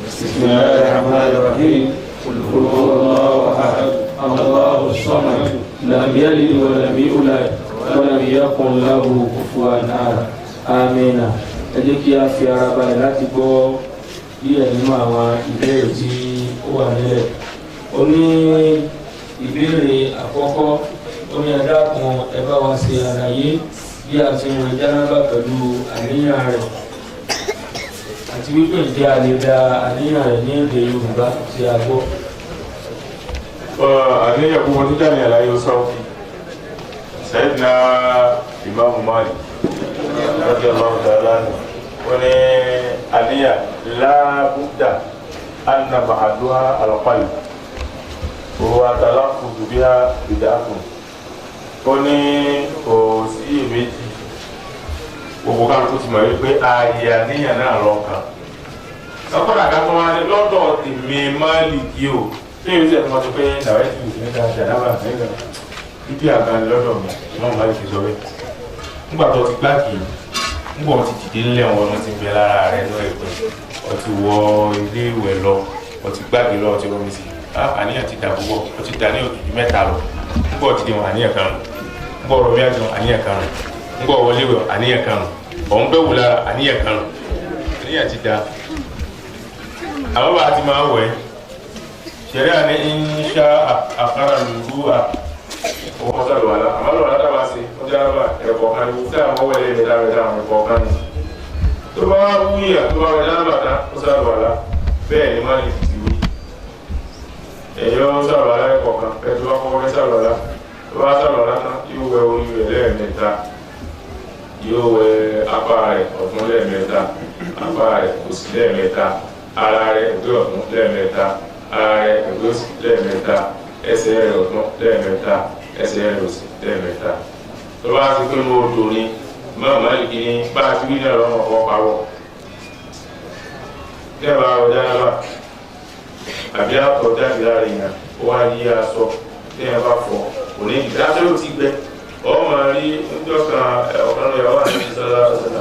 bismillahir rahmanir rahim qul huwallahu ahad allahu samad lam yalid wa lam yulad wa lam yakun lahu kufuwan ahad amina. ẹ jẹ́ kí a fi ara balẹ̀ láti gbọ́ díẹ̀ nínú àwọn ìbéèrè tí ó wà nílẹ̀. ó ní ìbéèrè àkọ́kọ́, ó ní ẹ dákun ẹ bá wa ṣe àlàyé bí a ti ń rìn jánábà pẹ̀lú àníyàn rẹ̀ àti wípé ǹjẹ́ a lè da àníyàn rẹ̀ ní èdè Yorùbá tí a gbọ́. àníyàn kò wọ́n níjà ní àlàyé sọ́ọ̀kì Sayyidina Imam Malik radiyallahu ta'ala wọ́n ní àníyàn la budda anna ma'aduha al-qalb wa talaffuzu biha bid'atun. Ó ní kò sí iyèméjì gbogbo kan tó ti mọ̀ wípé ààyè àníyàn náà lọ́kàn. sọ́kọ́dà ká tó wá ní lọ́dọ̀ tèmi Málíkì o tí èyí ṣe tó pé nàwẹ́ ti wù nígbà jàdábà nígbà bíbí àgbàni lọ́dọ̀ mi ìmọ̀ Málíkì sọ bẹ́ẹ̀. nígbà tó ti gbáàkì nígbà wọn ti dìde ńlẹ̀ wọn ti bẹ lára rẹ̀ lọ ẹ̀pẹ́ wọn ti wọ ilé ìwẹ̀ lọ wọn ti gbáàkì lọ ti rọmi sí àníyàn ti dà púpọ̀ wọn ti dà ní òkìkí mẹ́ta lọ nígbà wọn ti di wọn àníyàn kan ngbọ ọ̀rọ̀ mi àti àníyàn kan ngbọ wọlé wẹ àníyàn kan ọ̀hún bẹ́ wù lára àníyàn kan àníyàn ti da àwọn bá a ti máa wẹ̀ ṣẹ̀rí àní insha àkàrà lùdú à owó sọ̀rọ̀ wàlá àmọ́ lọ́wọ́ látà bá ṣe ó jẹ́ àbá ẹ̀kọ́ kan ní tí àwọn wẹ̀lẹ̀ mẹ́ta àwọn ẹ̀kọ́ kan ní tó bá wá wúyà tó bá wẹ̀ dáná bàtà ó sọ̀rọ̀ wàlá bẹ́ẹ̀ ni má lè fi ti wí ẹ̀yọ́ sọ̀rọ̀ wàlá ẹ̀kọ́ kan ẹ̀tọ́ wá kọ́kọ́ sọ̀rọ̀ wàlá wá sọ̀rọ̀ lásán yóò wẹ orí rẹ̀ lẹ́ẹ̀mẹ́ta yóò wẹ apá rẹ̀ ọ̀tún lẹ́ẹ̀mẹ́ta apá rẹ̀ òsì lẹ́ẹ̀mẹ́ta ara rẹ̀ ẹ̀gbẹ́ ọ̀tún lẹ́ẹ̀mẹ́ta ara rẹ̀ ẹ̀gbẹ́ òsì lẹ́ẹ̀mẹ́ta ẹsẹ̀ rẹ̀ ọ̀tún lẹ́ẹ̀mẹ́ta ẹsẹ̀ rẹ̀ òsì lẹ́ẹ̀mẹ́ta tó bá ti pín mọ́ odò ní mọ́ Málíkì ní bá a ti wí náà lọ́mọ kọ́ pawọ́ tẹ́ẹ̀bá ọjà náà àbí àtọ̀ jáde lára èèyàn ó wá yí aṣọ tẹ́ẹ̀ bá fọ òní ìdájọ́ ló ti gbẹ ọmọ rí ọjọ́ kan ọ̀kan lọ́yà wà ní ìsọ́lá ọ̀sẹ̀lá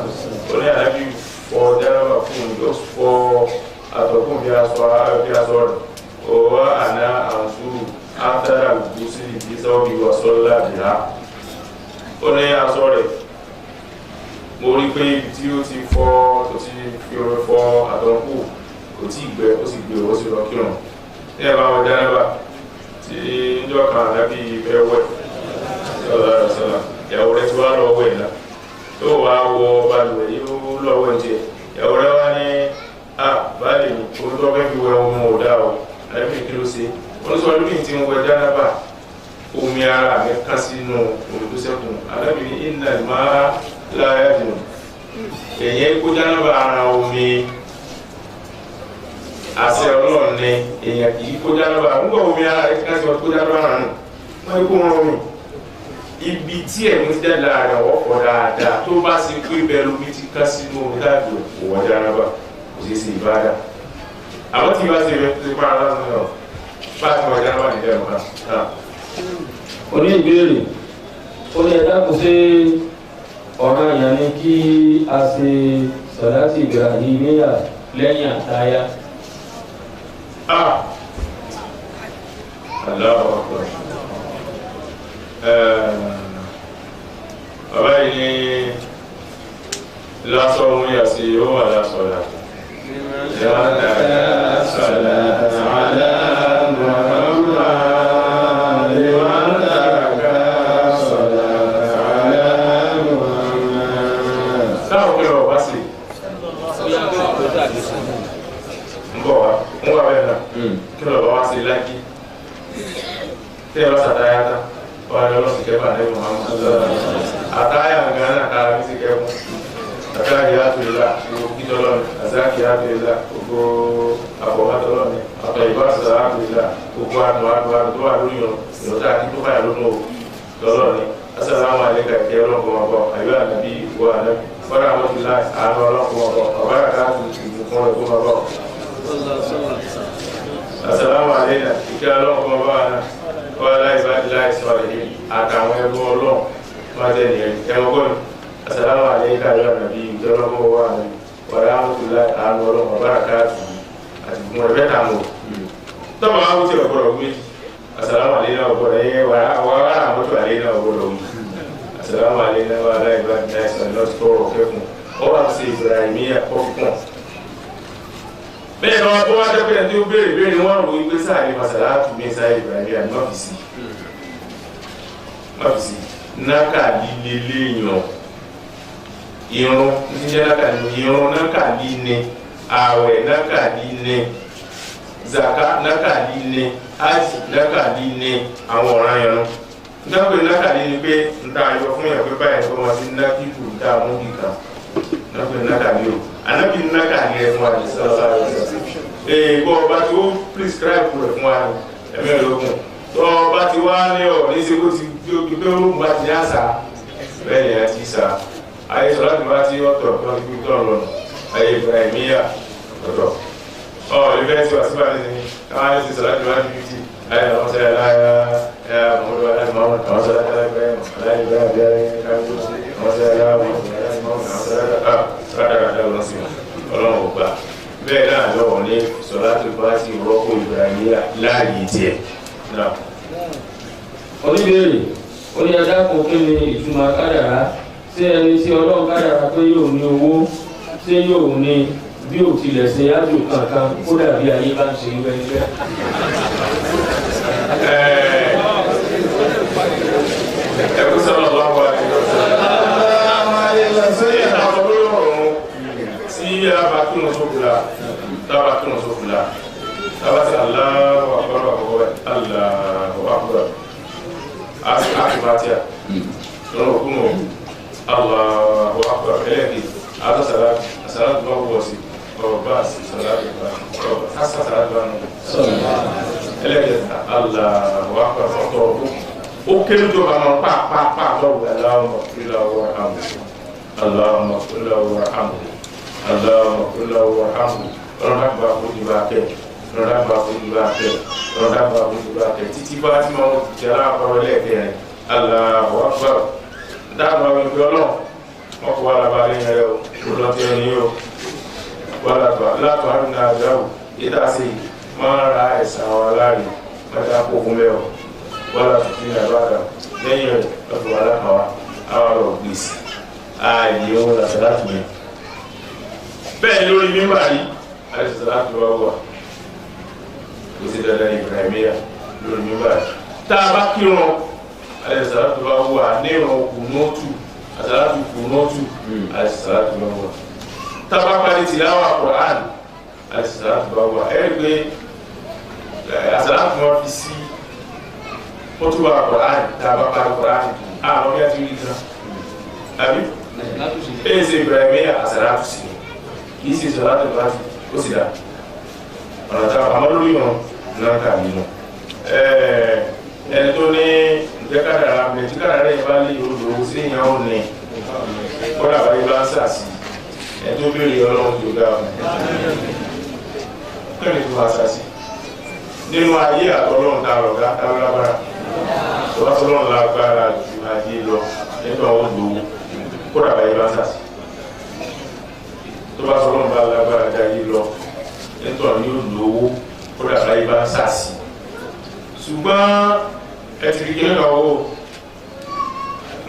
òní àdábì fọ dárábà fún un yóò fọ àtọ̀kùn bí aṣọ rẹ̀ òwò àná àǹtú áńtàrà gbogbo sí ìdí sọ́ọ̀bì wàsọ́lá bìrá ó ní aṣọ rẹ̀ mo rí pé ibi tí ó ti fọ tó ti fi orin fọ àtọ̀kùn kò tí ì gbẹ ó sì gbé owó sí lọ kírun ní ẹ̀ bá wọn dárábà tí njọ́ kan àdábì fẹ́ wẹ̀ sọ́lá ìyàwó rẹ̀ tí wá lọ wẹ̀ náà tó wá wọ balùwẹ̀ yìí ó lọ wẹ̀ tiẹ̀ ìyàwó rẹ̀ wá ní báyìí olùtọ́ fẹ́ fi wẹ̀ ọmọ ọ̀dà o àdábì kí ló ṣe olùsọ lórí tí ń wẹ̀ jánábà omi ara mi kán sínú omi tó sẹ́kùn àdábì ní iná máa láyà dùn èyàn kó jánábà ara omi àṣẹ Ọlọ́run ní èèyàn kì í kó jánábà nígbà omi ara rẹ̀ kí wọ́n kó jánábà rà nù wọ́n kó wọn rìn ibi tí ẹ̀mú ti dẹ́la rẹ̀ wọ́pọ̀ dáadáa tó bá sì pé bẹ́ẹ̀ lómi ti ká sínú omi láti òwò jánábà kò sí sí ìbáradà àwọn tí ìbá ti rẹ̀ ti pa ara náà bá ti wọ jánábà nílẹ̀ ọ̀kan. oní ìbéèrè ó ní ẹ̀dá kò ṣe ọ̀ràn àyàn ni kí a ṣe sọ̀láàtì Ibrahimiyya lẹ́yìn àtáyá. Allahu Akbar. Bàbá yìí ní lásán ohun yà sí ó wà lásán rà. Yàrá sọ̀lá àlá Muhammad liman taraka sọ̀lá àlá Muhammad. Sáwọn kí lọ wá sí? Ń bọ̀ wá, ń wà bẹ́ẹ̀ náà. Kí lọ wá sí lákì? Tí ẹ bá sàtáyà tán. Wala lo sikeba ne Muhammad ataya ngana ka sikebo ataya tulila kidolon azaki ya tulila go aboma dolon ataya ibasa tulila go anu do alunyo no ta ki to ba lo no dolon assalamu alayka ke lo ko mabo ayo nabi wa nabi wa rahmatullahi anu lo ko mabo barakatu ko mabo assalamu alayka ke lo ko mabo wọ́n láì bá láì sọ̀rọ̀ yìí àtàwọn ẹgbẹ́ ọlọ́run máa jẹ́ nìyẹn ẹ̀wọ̀n kọ́ni assalamu alayka ya nabi jọlọmọ wa ni wa rahmatullahi anu ọlọ́run wa barakatuh àti fún ẹgbẹ́ ta mọ̀ tọ́mọ̀ àwọn tí ọ̀gbọ́dọ̀ wí assalamu alayna ọ̀gbọ́dọ̀ yẹ wà rahmatu alayna ọ̀gbọ́dọ̀ wí assalamu alayna wa ala ibadillahi sọ̀rọ̀ kẹ́kùn ọ wà sí Ibrahimiyya ọ̀fùkùn bẹ́ẹ̀ lọ́wọ́ tó wá dẹ́pẹ́ tí ó béèrè wọ́n rò wípé sáà ní masalatu mi sáà Ibrahimiyya mọ́fìsì náka líle léèyàn irun níjẹ́ náka ní irun náka líle ààwẹ̀ náka líle zaka náka líle ájì náka líle àwọn ọ̀ràn yẹn nígbàgbé náka líle pé n ta ayọ̀ fún yẹn pé báyìí tó wọn sí nákìkù n ta mú kíkà náka náka lé o ànábì náka lé ẹ fún wa ní sọ́lá rẹ̀ bọ́ ọba tí ó prescribe rẹ̀ fún wa ẹ̀mẹ́rẹ̀ẹ́dógún tó ọba ti wá ní ọ̀ ní ṣe kó ti gbé orúkọ bá ti yáṣà bẹ́ẹ̀ ni a ti sá ayé sọ láti bá ti ọ̀tọ̀ tó ti gbé tọ̀ lọ́nà ayé Ibrahimiyya ọ̀tọ̀ ìfẹ́ tí wà síbà ní káwọn ayé ti sọ láti bá ti fi ti ayé àwọn sẹ́yà láyà mọ̀mọ́dọ́ aláì mọ́mọ́ àwọn sẹ́yà láyà bẹ́ẹ̀ aláì bẹ́ẹ̀ bẹ́ẹ̀ kájú àwọn sẹ́yà láyà mọ́mọ́ aláì mọ́mọ́ àwọn sẹ́yà láyà lọ sí ọlọ́run ò gbà bẹ́ẹ̀ náà lọ́wọ́ ní sọ láti bá ti rọ́pò Ibrahimiyya láàyè tiẹ̀ náà. Oníbèrè ó ní adákùn kí ni ìtumọ̀ kádàrá ṣé ẹni tí Ọlọ́run kádàrá pé yóò ní owó ṣé yóò ní bí ò tilẹ̀ ṣe ájò kankan kó dàbí ayé bá ń ṣe irú ẹni bẹ́ẹ̀. Ẹ̀kú sọ̀rọ̀ lọ́wọ́ tí a bá túnú sókùlà tábà túnú sókùlà tábà sí Allahu akbar Allahu akbar akibatia lọ́wọ́ kúmọ̀ Allahu akbar ẹlẹ́kì àtọ́ sàlátù bá wọ́ sí ọ̀rọ̀ bá sí sàlátù bá ọ̀rọ̀ hásà sàlátù bá nù ẹlẹ́kì Allahu akbar ọ̀tọ̀ ó kéré tó bá mọ̀ pàápàá lọ́wọ́ Allahumma ighfir lahu warhamhu Allahumma ighfir lahu warhamhu Allahumma ighfir lahu warhamhu ọ̀rọ̀ bá kó ti bá kẹ́ lọ́dà bá fojú bá tẹ̀ lọ́dà bá fojú bá tẹ̀ títí bá tí wọ́n ti aláàbọ̀rọ̀ lẹ́ẹ̀kẹ́ Allahu Akbar dáàbà wípé ọlọ́run wọ́n kó wàhálà bá lẹ́yìn rẹ̀ o lọ́ tí ẹni yóò wàhálà bá látọ̀ àdúgbò àjáwò yíta sí máa ra ẹ̀sán àwọn aláàrí mẹ́ta kó fún lẹ́wọ̀ wàhálà tó fi náà bàdà lẹ́yìn rẹ̀ lọ́tọ̀ wàhálà kan wá àwọn ọ̀rọ̀ gbèsè ààyè ohun làṣẹ láti yẹn bẹ́ẹ̀ lórí mímbà yìí àìsàn láti wá wà kò sí dandan Ibrahimiyya lórí mímbà tá a bá kírun àìsàlátù bá wà nírun kùnútù àsàlátù kùnútù àìsàlátù bá wà tá a bá parí tìláwà Qur'an àìsàlátù bá wà ẹ̀rí pé àsàlátù wọn fi sí kótóbà Qur'an tá a bá parí Qur'an àwọn bí a ti rí kan àbí èyí ṣe Ibrahimiyya àsàlátù sí kì í ṣe sàlátù bá ti ó sì dá ọ̀nà tá a pamọ́ lórí wọn náà kà nínú ẹni tó ní ìjẹ́ kádàrá abẹ tí kádàrá yẹn bá lè olùdó sí ìyàn ò ní kọ́dà báyé bá ń sàsì ẹni tó béèrè ọlọ́run tó ga ọ̀hún kẹ́ni tó máa sàsì nínú ayé àtọ́lọ́run tá a lọ gá tá a lágbára tó bá tọ́lọ́run lágbára ju ayé lọ nígbà wọn lò ó kọ́dà báyé bá ń sàsì tó bá tọ́lọ́run bá lágbára ju ayé lọ nítorí yóò lówó kọ́dà báyé bá ń sàsì ṣùgbọ́n ẹtìrì kí nínú ọwọ́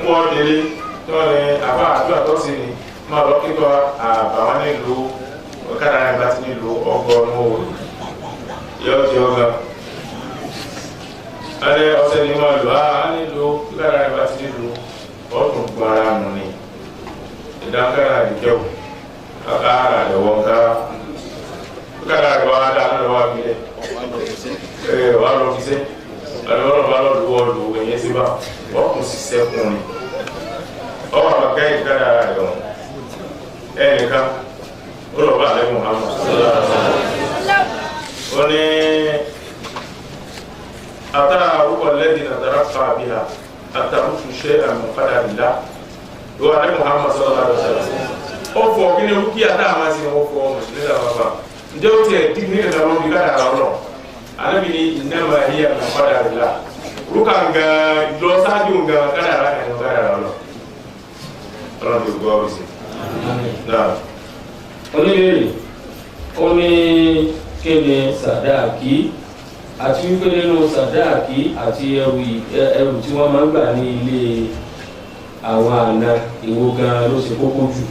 wọ́n délé tí wọ́n ní àbá àdúrà tó sì ní máa lọ kíkọ́ àbàwọn nílùú ọ̀kadà rẹ̀ bá ti nílùú ọgọ́rùn-ún owó yóò di ọgá alẹ́ ọ̀sẹ̀ ní máa lò á nílùú ọ̀kadà rẹ̀ bá ti nílùú ọ̀tún gbọ́n ara nù ní ìdánkàrà ìjẹun kàkà ara rẹ̀ wọ́n ká ọ̀kadà rẹ̀ wọ́n á dá lọ́wọ́ abilẹ̀ wà lọ fi sẹ́ alọ́rọ̀ bá lọ́dún wọ́ọ̀lù ẹ̀yẹ́ sí bá ọkùn sí sẹ́kùn ni ọwọ́ àbákẹ́ ìdára rẹ̀ wọ̀n ẹnìkan ó lọ bá alẹ́ Muhammad ó ní àtàrà àrùkọ lẹ́dí nàtàrà fàbí ha àtàrùkù ṣe àmì padà nílá ló alẹ́ Muhammad sallallahu alaihi wasallam ó fọ kí ni ó kí àtàwọn sí wọn fọ mùsùlùmí àwọn bàbá ǹjẹ́ ó tiẹ̀ dì ní ìdàgbà wọn bí káyà ọlọ́ Ànábì ní ìnáwó hiya min qadarillah rúkà nga lọ sáájú nga kádàrá kan nga kádàrá lọ ọlọ́run tó gbọ́ ọ́ sí. náà oníbèrè ó ní kí ni sàdáàkì àti wípé nínú sàdáàkì àti ẹrù tí wọ́n máa ń gbà ní ilé àwọn àna ìwo gan ló ṣe kókó jù.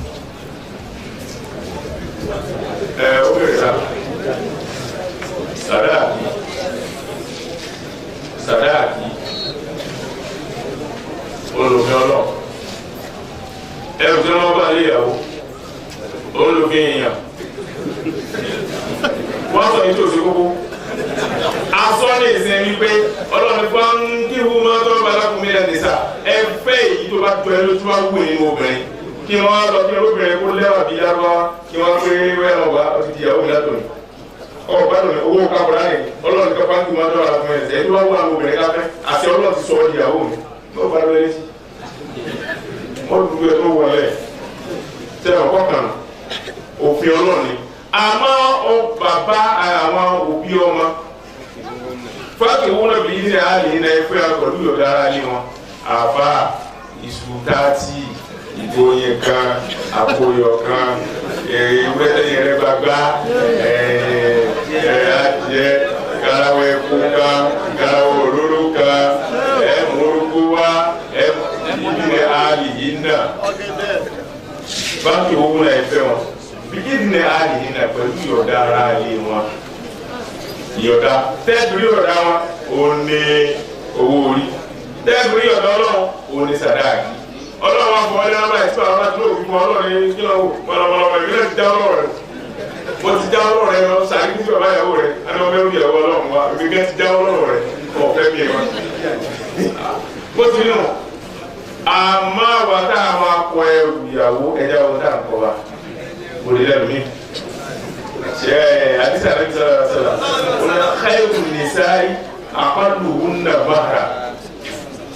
ó bẹ̀rẹ̀ sàdáàkì olùfẹ́ ọlọ́run ẹrù tí wọ́n bá lé ìyàwó olùfẹ́ èèyàn wọ́n sọ yìí tó ṣe kókó asọ́ ní ìsìn wípé ọlọ́run fún ń kí wú máa tọ́ bá lákùnmí ẹ̀ nìsà ẹ fẹ́ èyí tó bá jọ ẹ ló tí wọ́n wù nínú obìnrin kí wọ́n lọ kí obìnrin kó lẹ́wà bí lárúbáwá kí wọ́n pé wẹ́ràn wá ó ti di ìyàwó ìyá tòní ọba lónìí owó kábọ̀rá ni ọlọ́run tó bá ń kí wọ́n tọ́ lákùnmí ẹ̀ tó bá wù àwọn obìnrin káfẹ́ àti ọlọ́run ti sọ ọ́ di ìyàwó mi tó bá lọ létí wọ́n dúdú ẹ tó wọlé tẹ́ ọkọ̀ kan òfin ọlọ́run ni àmọ́ bàbá àwọn òbí ọmọ fáàkì wọn náà bìí ní àlè ní ẹgbẹ́ àkọlù yọ̀dá ara ní wọn àbá iṣu táàtì ìgbóyin kan àpòyọ̀ kan ìrẹ́ gbàgbá adìẹ garawa epo kan garawa òróró kan ẹ̀múrúkú wá ní àlè yìí náà fáàkì wọn náà ẹgbẹ́ wọn bìí ní àlè yìí náà pẹ̀lú yọ̀dá ara ní wọn. Ìyọ̀dá tẹ́ẹ̀dúrí ọ̀dá wọn òun ní owó orí tẹ́ẹ̀dúrí ọ̀dá ọlọ́run òun ní sàdáàkì ọlọ́run wọn fọ ọdẹ náà ìtura ọlọ́run tó fi fún ọlọ́run ní kí lọ́wọ́ mọ̀lọ́mọ̀lọ́mọ̀ ìbílẹ̀ ti já ọlọ́run rẹ̀ mo ti já ọlọ́run rẹ̀ lọ sàrí ní bàbá ìyàwó rẹ̀ adéwọ́n fẹ́ wúyẹ̀ ọwọ́ ọlọ́run wa ìbílẹ̀ ti já ọlọ́run rẹ̀ ọ̀fẹ́ bí wọn. bó ti nù àmọ́ àwọn tá a máa kọ ẹrù ìyàwó ẹja wọn tá a kọ wa kò lè lẹ́nu mi. حديث النبي صلى الله عليه وسلم قلنا خير النساء أقلهن مهرا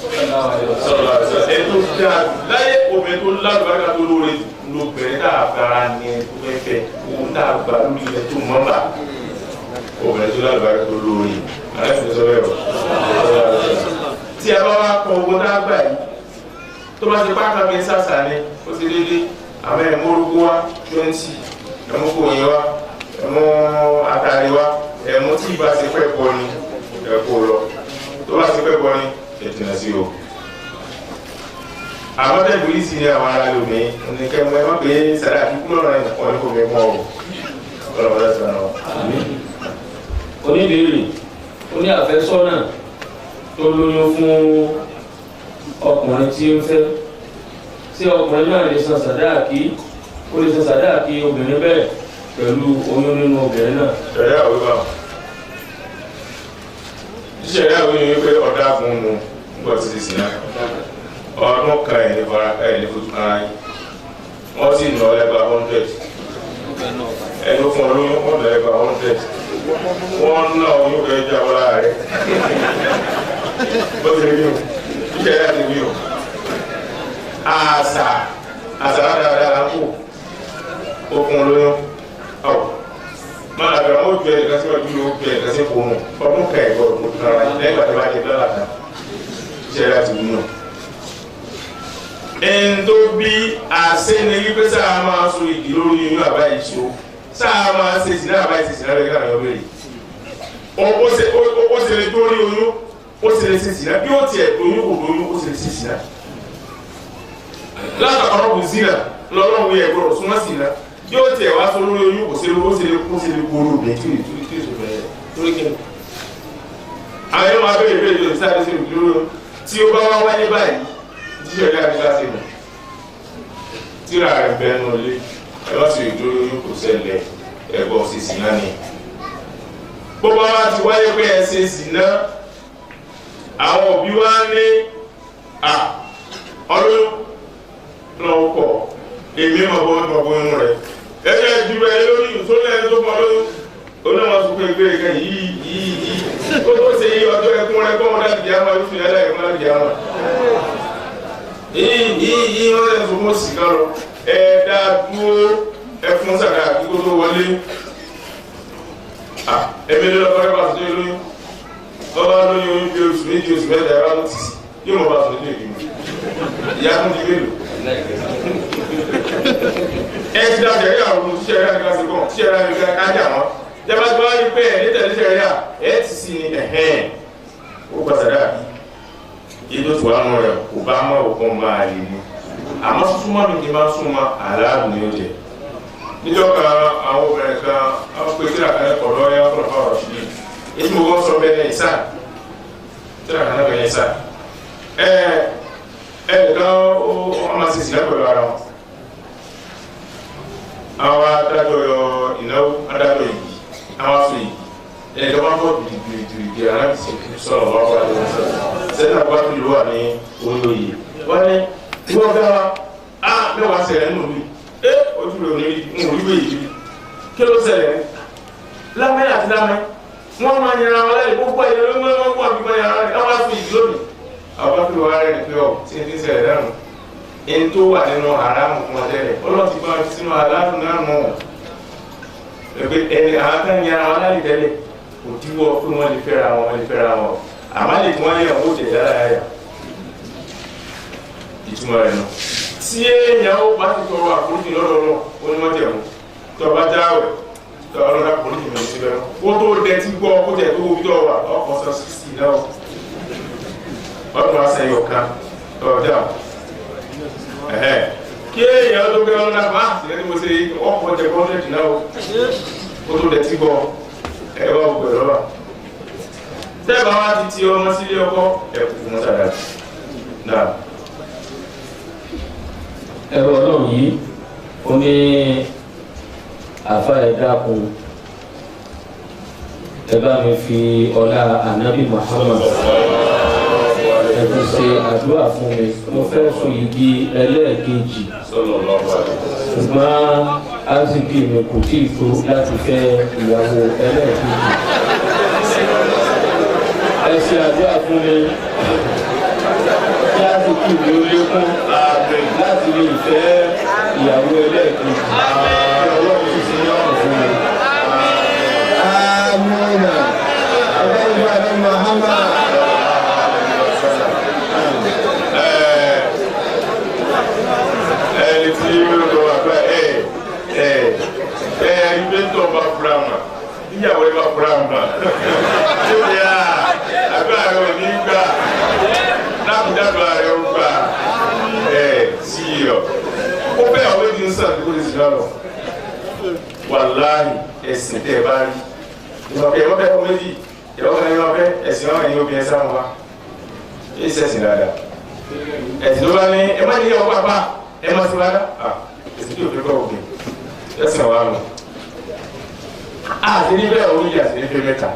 صلى الله عليه وسلم ètò dáa láyé obìnrin tó lágbára tó lóore lóbìnrin tá a fara ní ẹtú fẹ́fẹ́ òun tá a gbà lórí ilẹ̀ tó mọ́ba obìnrin tó lágbára tó lóore aláìsàn sọ bẹ́ẹ̀ rọ tí a bá wá kọ owó tá a gbà yìí tó bá ti pàkà mi sàṣà ni ó ti dédé àwọn ẹ̀mọ́rúkú wa 20 ẹ̀mọ́kù yẹn wa ẹ̀mú àtàrí wa ẹ̀mú tí ìbá ṣe fẹ́ bọ́ ni ẹ̀kọ́ lọ tó bá ṣe fẹ́ bọ́ ni ẹ̀tìnà sí o. àwọn tẹ́lifù yìí sì ní àwọn ará lómi nìkẹ́ mọ́ ẹ má pé sàrà àfikún lọ́rọ̀ ẹ̀ wọ́n ní kò fi mọ́ o ọlọ́mọdé sọ̀rọ̀ náà. oníbèrè ó ní àfẹ́sọ́nà tó lóyún fún ọkùnrin tí ó fẹ́ tí ọkùnrin náà lè san sàdáàkì ó lè san sàdáàkì obìnrin bẹ́ẹ̀ pẹ̀lú oyún nínú obìnrin náà. ṣẹ̀yà òwe bá ṣẹ̀yà òwe ni wípé ọ̀dà fún un nígbà tí ti sìn náà ọdún kan ẹ̀ ní fara ẹ̀ ní fojú ara yín wọ́n sì nà ẹgbàá 100 ẹni fún ọ lóyún wọ́n nà ẹgbàá 100 wọ́n ná oyún kẹ́ jà wọ́n láàrẹ̀ bó ti rí o ṣẹ̀yà ti rí o àṣà dáadáa ń kó okun lóyún ọ̀ máa àgbà ó gbé ẹ̀ka síwájú ló gbé ẹ̀ka sí fòun ọdún kan ẹ̀gbọ́ ọdún kan ara lẹ́yìn ìgbà tí wọ́n á jẹ dọ́là kan ṣẹ̀yà ti wú náà. ẹni tó bí àṣẹ ni wípé sáà máa so ìdí lórí oyún àbá ìṣó sáà máa ṣe ìsìn náà àbá ìṣìn náà lẹ́yìn àwọn ọmọbìnrin ó ṣe lè dórí oyún ó ṣe lè ṣe ìsìn náà bí ó tiẹ̀ oyún kò lóyún ó ṣe lè ṣe ìsìn náà. látàkọ́rọ́ kò sí náà lọ́lọ́run yẹ gbọ́dọ̀ súnmọ́ sí náà yóò tiẹ̀ wá sọ lórí oyún kò sí lè gbòòrò bẹ́ẹ̀ tí ó bẹ̀rẹ̀ lórí kí ni. àwọn yóò máa bẹ̀rẹ̀ bẹ̀rẹ̀ lórí sáré sí ìdúró tí ó bá wá wáyé báyìí jíjẹ́ ìdá àdúrà sí mọ̀ tíra rẹ̀ bẹ́ẹ̀ nù lé ẹ má sì ìdúró oyún kò ṣẹlẹ̀ ẹ̀gbọ́n sì sí náà ni. bó bá wá ti wáyé pé ẹ ṣe sì náà àwọn òbí wá ní ọdún náà pọ̀ èmi máa bọ́ inú rẹ̀ ẹgbẹ́ ìdúró ẹ lórí ìtòlẹ́ ẹni tó mọ lóyún onímọ̀ sọ pé gbére kan yìí tó tó ṣe yí ọjọ́ ẹkún rẹ kọ́ wọn láti di àwọn irúfin ẹlẹ́ ẹ̀kún láti di àwọn. yìí wọ́n lè fún mọ́ sí kan lọ ẹ̀ẹ́dá dúró ẹkún sàkà kíkó tó wọlé. ẹ̀mí ló lọ fọ́nrẹ́ pàṣẹ tó lóyún lọ́wọ́ lóyún oyún bí oṣù méjì oṣù mẹ́ta ẹ̀rọ ló ti sí yóò mọ̀ bá sọ ní ìdí ìyá tún di mélòó ẹ ti dá sẹ̀rí àwọn ohun ṣiṣẹ́ rẹ̀ nígbà sẹ́kọ̀ọ́ ṣiṣẹ́ rẹ̀ nígbà kájà wọn jẹba tí wọ́n á rí pé ẹ̀ ní tẹ̀lé sẹ̀rí à ẹ̀ ti sí ni ó gbàsàdá èyí tó tù wá mọ́ rẹ̀ kò bá mọ́ òkun máa lè ní àmọ́ súnmọ́ mi kì í máa súnmọ́ aláàbò ní ó jẹ níjọ́ kan àwọn obìnrin kan wọ́n pe tíra kan ọ̀dọ́ yẹn fún ọ̀rọ̀ ṣùgbọ́n èyí mo kọ́ sọ bẹ́ẹ̀ ní ìsá tíra kan bẹ́ẹ̀ ní ìsá ẹnìkan wọ́n máa ṣe ìsìlẹ̀ pẹ̀lú ara wọn àwọn adájọ́ ìnáwó adájọ́ yìí àwọn aṣọ yìí ẹnìkan máa ń bọ̀ dìrìdìrìdìrì aláàbìsí sọ̀rọ̀ lọ́wọ́ àdéhùn sẹ́yìn àgbà tó lù wà ní olóyè wọ́n ní wọ́n bá a mẹ́wàá ṣẹlẹ̀ nínú mi ojú rẹ̀ ní ìwé yìí kí ló ṣẹlẹ̀ lámẹ́ àti lámẹ́ wọ́n máa yẹra wọn láyé gbogbo ẹ̀yẹ ló máa ń wà gbígbọ́ yàrá rẹ̀ káwá fún ìdí lónìí àwọn bá fi wá rẹ̀ ní pé ọ̀ tí ń ti ṣẹlẹ̀ dànù ẹni tó wà nínú àrámù fún wọn tẹ́lẹ̀ ọlọ́run ti bá wọn sínú aláàbò náà nù ẹni àwọn kan yẹra wọn láyé tẹ́lẹ̀ kò díwọ́ pé wọ́n lè fẹ́ra wọn àmọ́ lè tí wọ́n yẹ wọn ó jẹ̀ dára yà ìtumọ̀ rẹ̀ nù. tí èèyàn ó bá ti tọrọ àforíjì lọ́dọọlọ́ ó ní wọ́n jẹ̀mú tó bá jáwẹ̀ tó ọlọ́dà àforíjì mi síbẹ̀ kó tó dẹ tí gbọ́ kó tẹ̀ tó wọ́n tó wà ọkọ̀ sọ 60 náà ọdún asẹ̀yìn ọ̀kan ọ̀dà kí èèyàn tó gbé ọlọ́dà bá sílẹ̀ ní mo ṣe ọkọ̀ jẹ̀ kọ́ńtẹ̀tì náà kó tó dẹ tí gbọ́ ẹ̀rọ ọgbẹ̀ lọ́wọ́ tẹ́ẹ̀bà wá ti ti ọmọ sílé ọkọ ẹ̀kú fún sára náà. ẹ̀rọ ọlọ́run yìí ó ní àfa ẹ̀dá kun ẹ bá mi fi ọlá anabi Muhammad ẹ fi ṣe àdúrà fún mi mo fẹ́ fún igi ẹlẹ́ẹ̀kejì ṣùgbọ́n aziki mi kò tí ì tó láti fẹ́ ìyàwó ẹlẹ́ẹ̀kejì ẹ ṣe àdúrà fún mi kí aziki mi ó lékún láti lè fẹ́ ìyàwó ẹlẹ́ẹ̀kejì ọlọ́run sì ṣe yọ̀rọ̀ fún mi. Amina. Ọlọ́run Muhammad. ẹni tí ó lọ wà pé ẹgbẹ́ tó bá fura mà ìyàwó ẹ bá fura mà tí ó yà àgbà rẹ ò ní gbà dábùdábà rẹ ó gbà sí yọ ó bẹ́ẹ̀ àwọn èdè ń sàn tó lè sì lọ́rọ̀ wàláhì ẹ̀sìn tẹ̀ bá rí ìmọ̀kẹ́ ìmọ̀kẹ́ fún méjì ìrọ̀kẹ́ ní ọ̀fẹ́ ẹ̀sìn ọ̀rọ̀ yìí obìnrin sáwọn wa èyí sẹ̀sìn dáadáa ẹ̀sìn tó bá ní ẹ má ní ọkọ̀ àpá ẹ má ti wá dá ẹ̀sìn tí òfin kọ́ òkè ẹ̀sìn wa nù. àti níbẹ̀ oníjà àti nífẹ̀ẹ́ mẹ́ta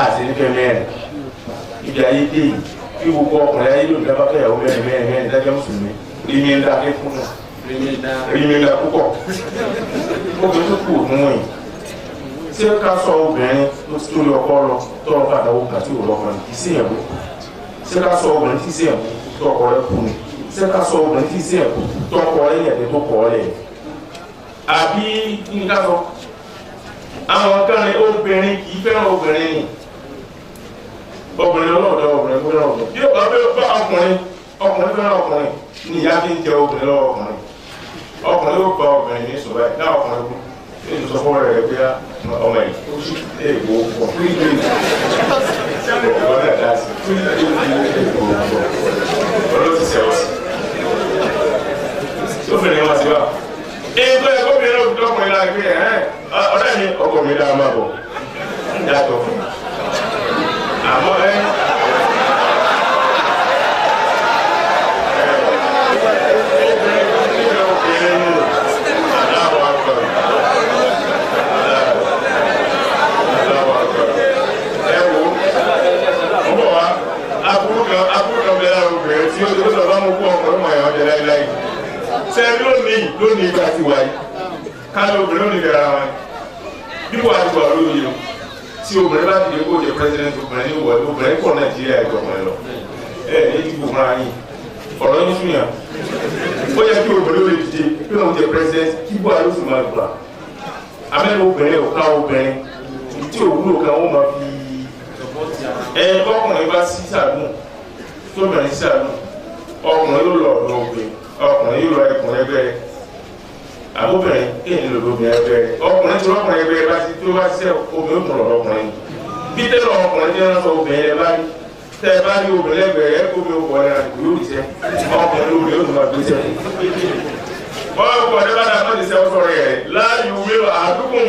àti nífẹ̀ẹ́ mẹ́rin ibi ayé dé yìí kí gbogbo ọkùnrin ayé lòdì dábàá fẹ́yàwó mẹ́rin dájọ́ mùsùlùmí rími ń dá fún un rími ń dá púpọ̀ obìnrin tó kù òun wọ̀nyí ṣé ká sọ obìnrin tó lè ọkọ lọ tọrọ fàdáwó kàtí òwúrọ̀ kan kì í sí ìyàwó ṣé ká sọ obìnrin tí sí ìyàwó tó ọkọ rẹ̀ kú ni ṣé ká sọ obìnrin tí sí ìyàwó tó ọkọ rẹ̀ yẹ̀dẹ̀ tó kọ́ rẹ̀ àbí kí ni ká sọ àwọn kan ní obìnrin kì í fẹ́ràn obìnrin ni obìnrin ọlọ́ọ̀dọ́ obìnrin fẹ́ràn obìnrin bí ó bá ọkùnrin fẹ́ràn ọkùnrin ni ìyá fi ń jẹ obìnrin lọ́wọ́ ọkùnrin ló gba obìnrin ní sọ̀rọ̀ ẹ̀ náà ọkùnrin kú ní ìsọfún rẹ̀ bí ọmọ yìí ó sì èèwọ̀ pọ̀ fún ìlú ọ̀rọ̀ náà dá sí olóòtú sẹ́wọ̀n tó fẹ́rẹ̀ wọn sí wa. èyí tó yẹ kó mi náà fi ọkùnrin náà gbé ọ̀rẹ́ mi ọkọ mi dá máa bọ̀ yàtọ̀ àmọ́ lónìí ìgbà tí wáyé káàdì obìnrin lónìí bẹ̀rẹ̀ àwọn bí wàá ti wà lórí yìí tí obìnrin bá dìde kó jẹ president obìnrin ní wọlé obìnrin pọ̀ Nàìjíríà ẹ̀jọ̀ ọkùnrin lọ ní ìdìbò fúnra yín ọ̀rọ̀ yín sún yàn ó yẹ kí obìnrin lè dìde kí wọ́n jẹ president kí Buhari ó sì máa gbà amẹ́nu obìnrin ò ká obìnrin tí òwúlò kan ó máa fi ọkùnrin bá sí sàánù tóbìnrin sí sàánù ọkùnrin ló lọ ọ̀dọ̀ obìnrin ọkùnrin yóò lọ ẹkùnrin ẹgbẹ́ rẹ̀ àbúbẹ̀rẹ̀ kéèyàn lò lóbìnrin ẹgbẹ́ rẹ̀ ọkùnrin tí ọkùnrin ẹgbẹ́ rẹ̀ bá ti tó bá ṣiṣẹ́ obìnrin ó tún lọ ọkùnrin bí tẹ́lẹ̀ ọkùnrin tí wọ́n sọ obìnrin ẹ̀ bá rí tẹ́ ẹ bá rí obìnrin ẹgbẹ́ rẹ̀ kó mi ò wọ̀ ẹ̀ yóò rí sẹ́ ọkùnrin lóbìnrin ó tún máa gbé sẹ́ wọ́n kọ́ ẹ̀ bá dà mọ́ ti sẹ́ sọ̀rọ̀ yẹ láàyè òwe lọ àdúgbò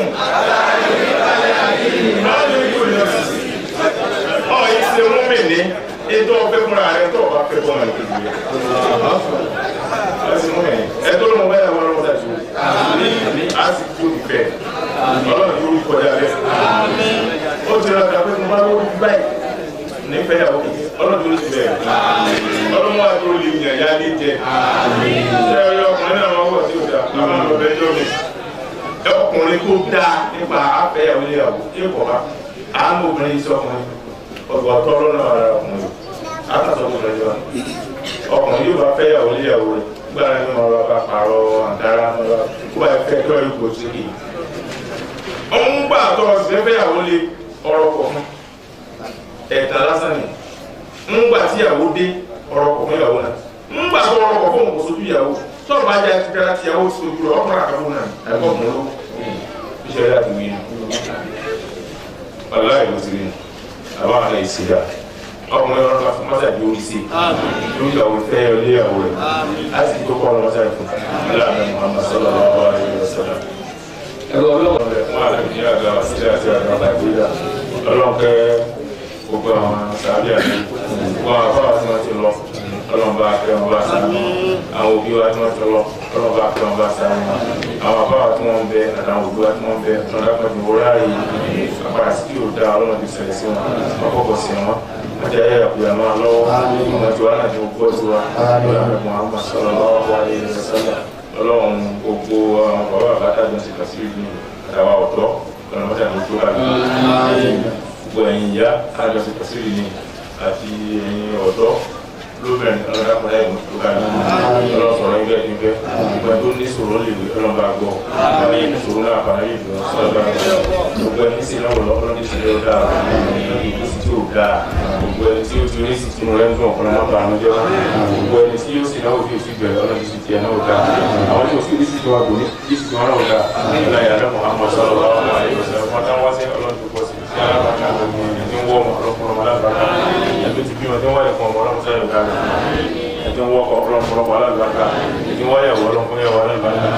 ọ̀ yìí ṣe mú mi ní ètò ọ̀fẹ́ fúnra rẹ̀ tó ọ̀bá fẹ́ fún àlùkò yìí ẹ̀tọ́ ló mọ bẹ́ẹ̀ wọ́n lọ́wọ́ dájú a sì kú ìfẹ́ ọlọ́run yóò kọjá rẹ̀ ó ti rà kàwé fún bá lórí báyìí nífẹ̀ẹ́ yàwó ọlọ́run yóò ti bẹ̀rẹ̀ ọlọ́run wà tó lè yàn yá ní jẹ ṣé ọyọ ọkùnrin náà wọ́n wọ̀ sí òjà àwọn ọlọ́bẹ̀ ẹjọ́ mi ọkùnrin tó dáa nípa afẹ́yàwó níyàwó ẹ̀kọ́ bá àánú obìnrin sọkùnrin ọgbà ọ̀tọ̀ ọlọ́run ara ọkùnrin àtàtọ̀kùnrin yọ ọkùnrin yóò bá fẹ́yàwó níyàwó rẹ̀ gbára ní ọ̀rọ̀ bá pààrọ̀ àdára ọ̀rọ̀ kó bá fẹ́ tó ipò sí kì í. ó ń gbà tó ọ̀sẹ̀ fẹ́yàwó lé ọ̀rọ̀ pọ̀ fún ẹ̀tàn lásán ni ń gbà tí ìyàwó dé ọ̀rọ̀ pọ̀ fún ìyàwó náà ń gbà tó ọ̀rọ̀ pọ̀ fún òkú sójú ìyàwó tọ́lọ̀ bá jẹ́ kíkẹ́rẹ́ tí ìyàwó sójú rẹ̀ ọkùnrin àkàbọ̀ náà ẹ̀kọ́ ọ̀gbọ̀n ló iṣẹ́ láti wí ni ọ̀la ìlú ti rí àwọn àlẹ́ ìsìgá ọkùnrin ọlọ́run fún mọ́sàdì orí sí lórí ìyàwó fẹ́ ilé ìyàwó rẹ̀ láti tó kọ́ ọ̀rọ̀ mọ́sàdì fún aláàmì Muhammad sallallahu alaihi wasallam ẹgbẹ́ ọlọ́run rẹ̀ fún àlàyé àgbà sílẹ̀ àti àgbà nàìjíríà ọlọ́run kẹ́ gbogbo àwọn sàbí àti wọn àbáwá tí wọ́n ti lọ ọlọ́run bá kẹ́ wọn bá sàánú àwọn òbí wa tí wọ́n ti lọ ọlọ́run bá kẹ́ wọn bá sàánú àwọn àbáwá tí wọ́n ń bẹ àtàwọn òbí wa tí wọ́n ń bẹ ọlọ́run dákọ̀ ní wọ́n ráàyè àpàrà sí yóò dá ọlọ́run ti ṣẹlẹ̀ sí wọn ọkọ̀ sí wọn ọjà ẹ̀yà àpòyà máa lọ́wọ́ ọmọ tí wọ́n náà ti gbọ́ sí wa ọlọ́run Muhammad sallallahu alaihi wasallam ọlọ́run gbogbo àwọn bàbá àbátájọ́ sì kà sí ìlú àtàwọn ọ̀tọ́ ọlọ́run mọ́tà ní tó kàlù gbogbo ẹ̀yin ìyá àjọ sì kà sí ìlú àti ẹ̀yin ọ̀dọ́ lóbìnrin ọlọ́dàkùnrin ẹ̀yìn tó kàlù ọlọ́run sọ̀rọ̀ ilé ẹ̀dín fẹ́ gbogbo ẹni tó ní sọ̀rọ̀ lè wí ọlọ́run bá gbọ́ ẹni sọ̀rọ̀ náà bá yìí lọ sọ́dọ̀ gbogbo ẹni sì náà lọ ọlọ́run ti ṣẹlẹ̀ ọ̀dà tí ó dáa gbogbo ẹni tí ó ti rí sí tinú rẹ̀ ń dùn ọ̀pọ̀lọpọ̀ máa bá àwọn jẹ́ wọn gbogbo ẹni tí yóò sì náà òfin òfin bẹ̀rẹ̀ ọlọ́run ti tiẹ̀ náà dáa àwọn tí ó sì rí sí tiwọn kò ní rí sí tiwọn náà dáa ọlọ́run yàrá Muhammad sallallahu alaihi wasallam wọn táwọn wá sí ọlọ́run tó pọ̀ sí sí alábàáká ẹni tí ń wọ́ ọmọ ọlọ́pọ̀lọpọ̀ alábàáká ẹni tó ti bímọ tí ń wáyé fún ọmọ ọlọ́run sẹ́yìn dáa ẹni tí ń wọ́ ọlọ́pọ̀lọpọ̀ alábàáká ẹni tí ń wáyàwó ọlọ́pọ̀lọpọ̀ alábàáká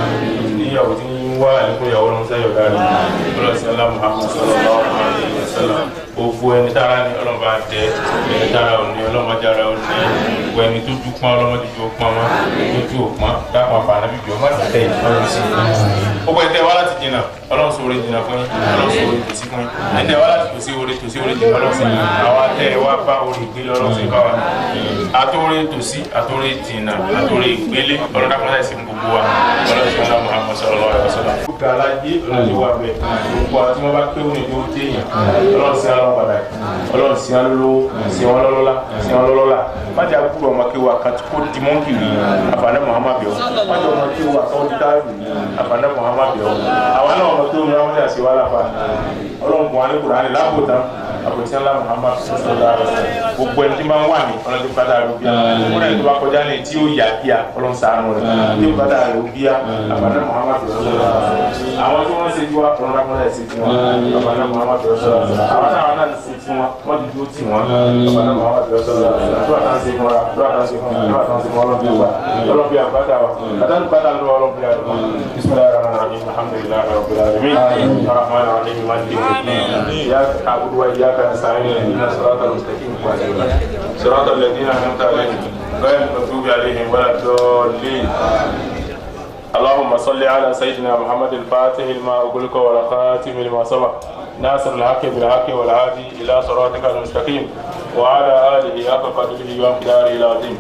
ìyàwó tí ń wá ẹ̀kún ìyàwó ọlọ́run sẹ́yìn dáa ọlọ́run sí alábàáká Muhammad sallallahu alaihi wasallam gbogbo ẹni tára ní ọlọ́mọba jẹ ẹni tára òní ọlọ́mọdára òní gbogbo ẹni tó dún pọ́n ọlọ́mọdéjú pọ́n wọn lójú òpọ́n dápọn fàánà bíbí ọmọ àtẹ ìfọwọ́ sí i gbogbo ẹni tẹ wá láti jìnnà ọlọ́run sọ orí jìnnà fún yín ọlọ́run sọ orí tòsí fún yín ẹni tẹ wá láti tòsí orí jìnnà ọlọ́run sí i àwa tẹ wá bá orí ìgbélé ọlọ́run sí i bá wa àtòrí tòsí àtòrí jìnnà àtòrí ìgbélé ọlọ́run dákun láì sí gbogbo wa ọlọ́run sí ọlọ́run Muhammad sallallahu alaihi wasallam. gàlájé ọlọ́run wà bẹ́ẹ̀ gbogbo àti wọn bá pé wọn ìjọ téèyàn ọlọ́run sí ọlọ́run padà ọlọ́run sí wọn lọ́wọ́ sí wọn lọ́lọ́lá sí wọn lọ́lọ́lá májà kúrò ọmọ kéwà kan kó di mọ́ǹkì rí àfààní Muhammad bíọ́ májà ọmọ kéwà kan di táàbù rí àfààní Muhammad bíọ́ àwọn náà ọmọ kéwà náà wọ́n yà sí wàhálà fa ọlọ́run bùn alẹ́ kùránì láàbò tán àbòtí ńlá Muhammad sọ̀rọ̀ gbogbo ẹni tí máa ń wà ní ọlọ́dún padà rẹ̀ bíyà wọ́n ẹni tó bá kọjá ní tí ó yà bíyà ọlọ́run ṣàánú rẹ̀ tí ó padà rẹ̀ bíyà àfààní Muhammad sọ̀rọ̀ àwọn tí wọ́n ṣe ju wa ọlọ́run dákúnlẹ̀ sí ti wọn àfààní Muhammad sọ̀rọ̀ àwọn náà ṣe ti wọn wọ́n ti dúró tì wọ́n àfààní Muhammad sọ̀rọ̀ àdúrà tá ń ṣe fún wa àdúrà tá ń ṣe fún wa àdúrà tá ń ṣe fún ọlọ́run wa ọlọ́run bí àbáta wa àtàlù bàtà lọ́wọ́ ọlọ́run bí àdúrà bismillahir rahmanir rahim alhamdulillahi rabbil alamin arrahmanir rahim maliki yawmiddin iyyaka na'budu wa iyyaka nasta'in ihdinas siratal mustaqim صراط الذين أنعمت عليهم غير المغضوب عليهم ولا الضالين اللهم صل على سيدنا محمد الفاتح لما أغلق والخاتم لما سبق ناصر الحق بالحق والهادي إلى صراطك المستقيم وعلى آله حق قدره ومقداره العظيم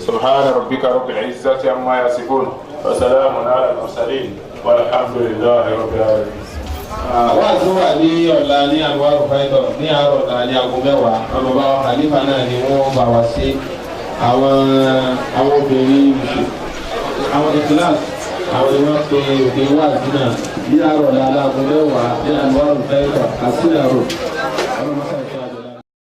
سبحان ربك رب العزة عما يصفون وسلام على المرسلين والحمد لله رب العالمين. wá tó wà ní ọ̀la ní Anwarul Faidh ní àárọ̀ ọ̀la ní aago mẹ́wàá ọmọ bá wa Khalifa náà ni wọ́n bá wa sí àwọn obìnrin àwọn ìkíláàsì àwọn ni wọ́n pe òde wáàdì náà ní àárọ̀ ọ̀la aago mẹ́wàá ní Anwarul Faidh àti àrò.